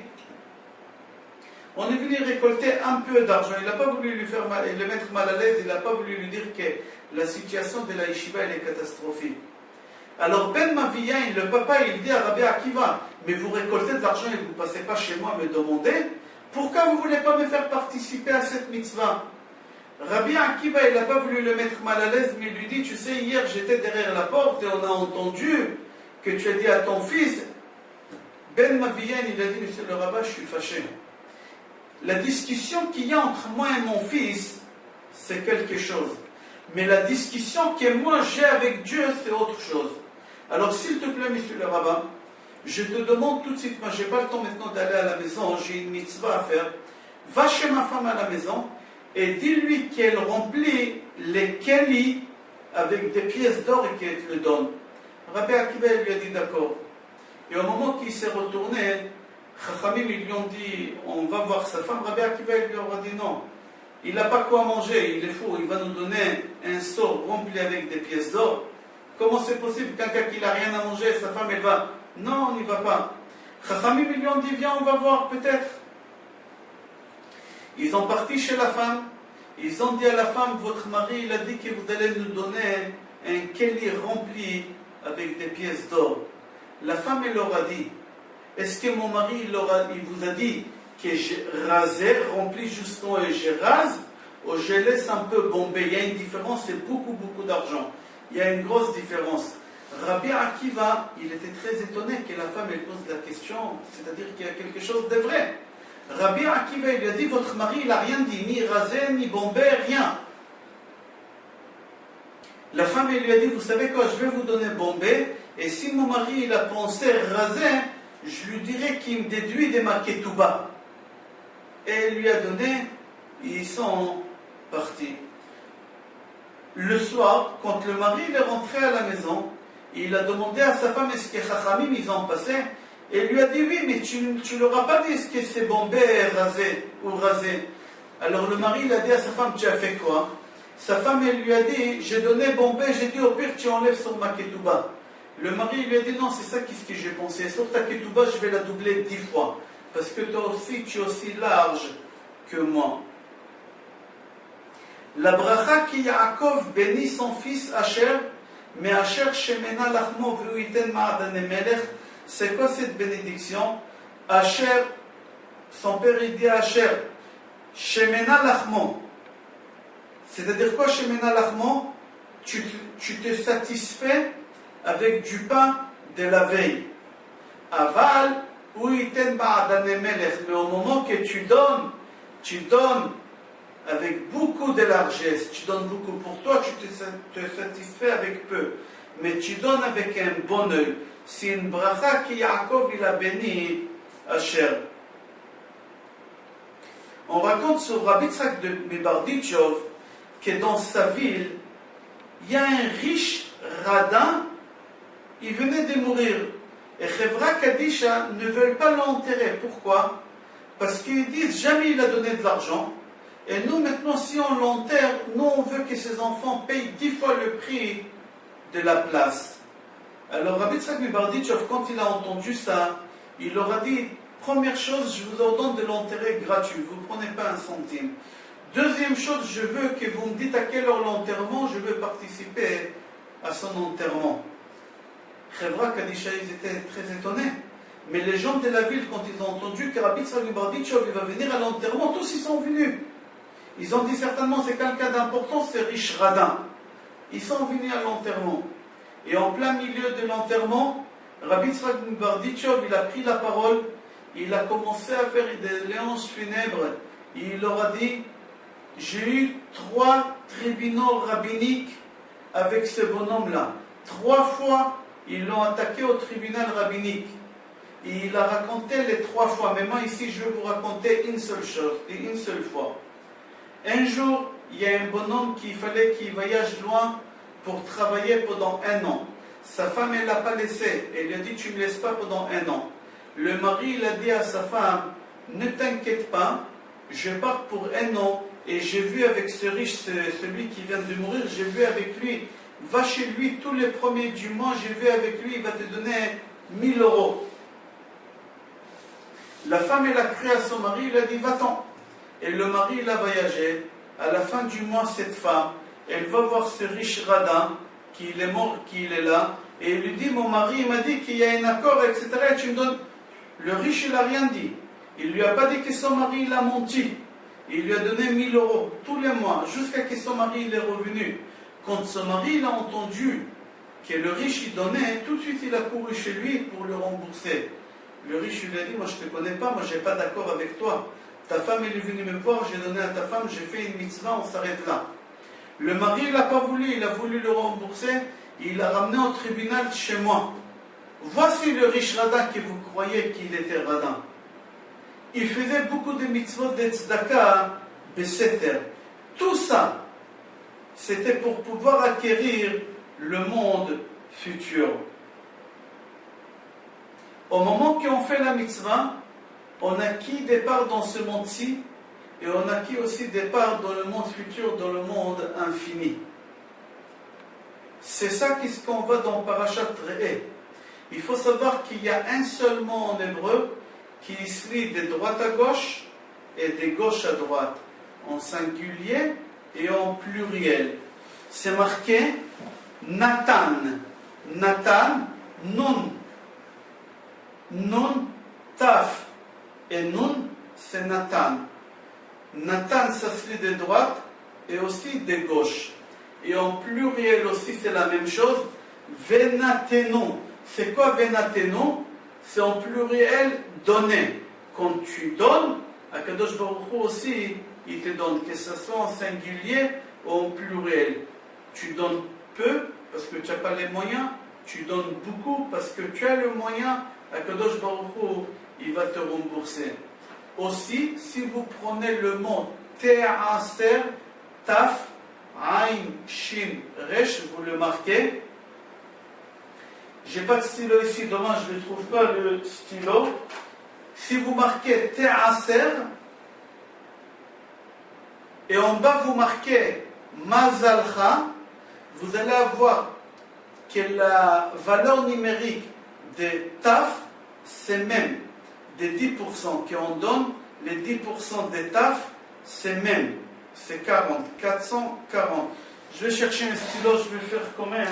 on est venu récolter un peu d'argent. Il n'a pas voulu lui faire mal, le mettre mal à l'aise, il n'a pas voulu lui dire que la situation de la yeshiva elle est catastrophique. Alors Ben Mavien, le papa, il dit à Rabbi Akiva, mais vous récoltez de l'argent et vous ne passez pas chez moi me demander, pourquoi vous ne voulez pas me faire participer à cette mitzvah? Rabbi Akiva, il n'a pas voulu le mettre mal à l'aise, mais il lui dit, tu sais, hier j'étais derrière la porte et on a entendu que tu as dit à ton fils. Ben Mavien, il a dit, monsieur le rabbin, je suis fâché. La discussion qu'il y a entre moi et mon fils, c'est quelque chose. Mais la discussion que moi j'ai avec Dieu, c'est autre chose. Alors s'il te plaît, monsieur le rabbin, je te demande tout de suite, moi je n'ai pas le temps maintenant d'aller à la maison, j'ai une mitzvah à faire. Va chez ma femme à la maison et dis-lui qu'elle remplit les kelis avec des pièces d'or et qu'elle te le donne. Rabbi Akiva lui a dit d'accord. Et au moment qu'il s'est retourné, Chachamim ils lui ont dit, on va voir sa femme. Rabbi Akiva lui aura dit non. Il n'a pas quoi manger, il est fou, il va nous donner un seau rempli avec des pièces d'or. Comment c'est possible? Quelqu'un qui n'a rien à manger, sa femme elle va. Non, on n'y va pas. Chachamim ils lui ont dit, viens, on va voir peut-être. Ils sont partis chez la femme. Ils ont dit à la femme, votre mari il a dit que vous allez nous donner un keli rempli avec des pièces d'or. La femme elle leur a dit, est-ce que mon mari il vous a dit que j'ai rasé, rempli jusqu'en et je rase, ou je laisse un peu bomber? Il y a une différence, c'est beaucoup d'argent. Il y a une grosse différence. Rabbi Akiva, il était très étonné que la femme elle pose la question, c'est-à-dire qu'il y a quelque chose de vrai. Rabbi Akiva, il lui a dit, votre mari il n'a rien dit, ni rasé, ni bombé, rien. La femme elle lui a dit, vous savez quoi, je vais vous donner bombé, et si mon mari il a pensé raser, je lui dirais qu'il me déduit de ma ketouba. Et elle lui a donné, ils sont partis. Le soir, quand le mari est rentré à la maison, il a demandé à sa femme est-ce que Chachamim ils ont passé. Et elle lui a dit oui, mais tu ne leur as pas dit est-ce que c'est bombé, rasé ou rasé. Alors le mari il a dit à sa femme tu as fait quoi? Sa femme elle lui a dit j'ai donné bombé, j'ai dit au pire tu enlèves sur ma ketouba. Le mari lui a dit non, c'est ça qu'est-ce que j'ai pensé. Sur ta ketouba je vais la doubler 10 fois. Parce que toi aussi, tu es aussi large que moi. La bracha qui Yaakov bénit son fils Asher, mais Asher Shemena Lachmo V'uiten Ma'adane Melech. C'est quoi cette bénédiction? Asher, son père il dit à Asher, Shemena Lachmo. C'est-à-dire quoi Shemena Lachmo? Tu te satisfais avec du pain de la veille. Aval, mais au moment que tu donnes avec beaucoup de largesse, tu donnes beaucoup. Pour toi, tu te satisfais avec peu, mais tu donnes avec un bon œil. C'est une bracha qui Yaakov il a béni Asher. On raconte sur Rabbi Yitzhak de Barditchov que dans sa ville, il y a un riche radin, il venait de mourir. Et Chevra Kadisha ne veulent pas l'enterrer. Pourquoi? Parce qu'ils disent jamais il a donné de l'argent. Et nous maintenant si on l'enterre, nous on veut que ses enfants payent 10 fois le prix de la place. Alors Rabbi Yitzhak Barditchov, quand il a entendu ça, il leur a dit, première chose, je vous ordonne de l'enterrer gratuit, vous ne prenez pas un centime. Deuxième chose, je veux que vous me dites à quelle heure l'enterrement, je veux participer à son enterrement. Chevra Kadisha, ils étaient très étonnés. Mais les gens de la ville, quand ils ont entendu que Rabbi Yitzhak Barditchov il va venir à l'enterrement, tous ils sont venus. Ils ont dit certainement c'est quelqu'un d'important, c'est riche radin. Ils sont venus à l'enterrement. Et en plein milieu de l'enterrement, Rabbi Yitzhak Barditchov il a pris la parole, il a commencé à faire des léances funèbres. Et il leur a dit, j'ai eu 3 tribunaux rabbiniques avec ce bonhomme-là. 3 fois, ils l'ont attaqué au tribunal rabbinique. Et il a raconté les 3 fois. Mais moi ici, je vais vous raconter une seule chose, et une seule fois. Un jour, il y a un bonhomme qu'il fallait qu'il voyage loin pour travailler pendant 1 an. Sa femme, elle ne l'a pas laissé. Elle lui a dit, tu ne me laisses pas pendant 1 an. Le mari, il a dit à sa femme, ne t'inquiète pas, je pars pour 1 an. Et j'ai vu avec ce riche, celui qui vient de mourir, j'ai vu avec lui va chez lui tous les premiers du mois, je vais avec lui, il va te donner 1000 euros. La femme, elle a crié à son mari, il a dit va-t'en. Et le mari, il a voyagé. À la fin du mois, cette femme, elle va voir ce riche radin, qu'il est mort, qu'il est là, et il lui dit, mon mari, il m'a dit qu'il y a un accord, etc. Et tu me donnes. Le riche, il n'a rien dit. Il ne lui a pas dit que son mari, il a menti. Il lui a donné 1000 euros tous les mois, jusqu'à ce que son mari, il est revenu. Quand son mari, il a entendu que le riche, il donnait, tout de suite, il a couru chez lui pour le rembourser. Le riche lui a dit, moi je ne te connais pas, moi je n'ai pas d'accord avec toi. Ta femme elle est venue me voir, j'ai donné à ta femme, j'ai fait une mitzvah, on s'arrête là. Le mari il n'a pas voulu, il a voulu le rembourser, il l'a ramené au tribunal chez moi. Voici le riche radin que vous croyez qu'il était radin. Il faisait beaucoup de mitzvot de tzedaka, de seter. Tout ça, c'était pour pouvoir acquérir le monde futur. Au moment qu'on fait la mitzvah, on acquit des parts dans ce monde-ci et on acquit aussi des parts dans le monde futur, dans le monde infini. C'est ça ce qu'on voit dans Parashat Re'eh. Il faut savoir qu'il y a un seul mot en hébreu qui se lit de droite à gauche et de gauche à droite, en singulier et en pluriel. C'est marqué Nathan. Nathan, Nun. Nun, Taf. Et Nun, c'est Nathan. Nathan, ça se lit de droite et aussi de gauche. Et en pluriel aussi, c'est la même chose. Venatenu. C'est quoi Venatenu? C'est en pluriel donner. Quand tu donnes, Akadosh Baruch Hu aussi, il te donne, que ce soit en singulier ou en pluriel. Tu donnes peu parce que tu n'as pas les moyens. Tu donnes beaucoup parce que tu as le moyen. Akadosh Baruch Hu, il va te rembourser. Aussi, si vous prenez le mot Te'aser, Taf, Ain, Shin, Resh, vous le marquez. J'ai pas de stylo ici, dommage, je ne trouve pas le stylo. Si vous marquez Te'aser, et en bas vous marquez Mazalcha, vous allez avoir que la valeur numérique de Taf, c'est même des 10% qu'on donne, les 10% de Taf, c'est même, c'est 40, 440. Je vais chercher un stylo, je vais faire quand même.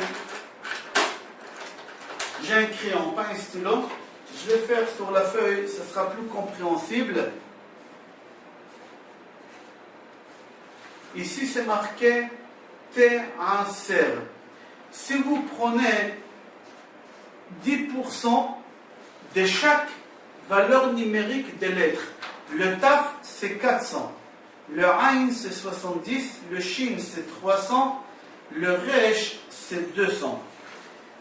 J'ai un crayon, pas un stylo. Je vais faire sur la feuille, ça sera plus compréhensible. Ici, c'est marqué Te'aser. Si vous prenez 10% de chaque valeur numérique des lettres, le Taf, c'est 400. Le Ain, c'est 70. Le Shin, c'est 300. Le Resh, c'est 200.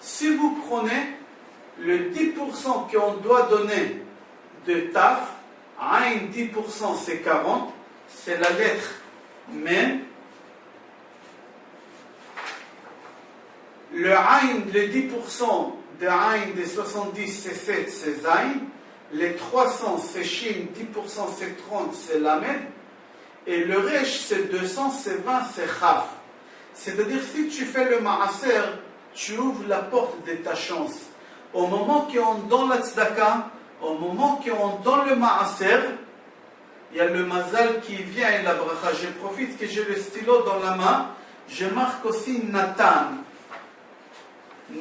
Si vous prenez le 10% qu'on doit donner de Taf, Ain 10% c'est 40, c'est la lettre Mem. Le Ain, le 10% de Ain de 70 c'est 7, c'est Zain. Les 300 c'est Shin, 10% c'est 30, c'est Lamed. Et le Resh c'est 200, c'est 20, c'est Chaf. C'est-à-dire si tu fais le Maaser, tu ouvres la porte de ta chance. Au moment qu'on donne la tzedaka, au moment qu'on donne le maaser, il y a le mazal qui vient et la bracha. Je profite que j'ai le stylo dans la main. Je marque aussi Nathan.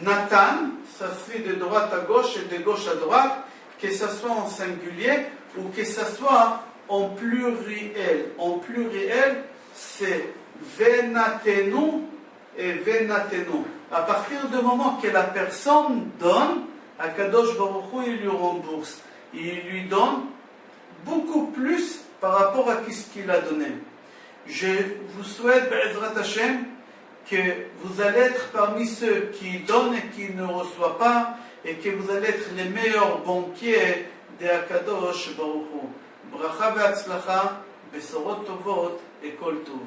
Nathan, ça se fait de droite à gauche et de gauche à droite, que ce soit en singulier ou que ce soit en pluriel. En pluriel, c'est Venatenu et Venatenu. À partir du moment que la personne donne, Akadosh Baruch Hu, il lui rembourse. Il lui donne beaucoup plus par rapport à ce qu'il a donné. Je vous souhaite, Be'ezrat Hashem, que vous allez être parmi ceux qui donnent et qui ne reçoivent pas, et que vous allez être les meilleurs banquiers de Akadosh Baruch Hu. Bracha ve'atzlacha, besorot tovot et kol tov.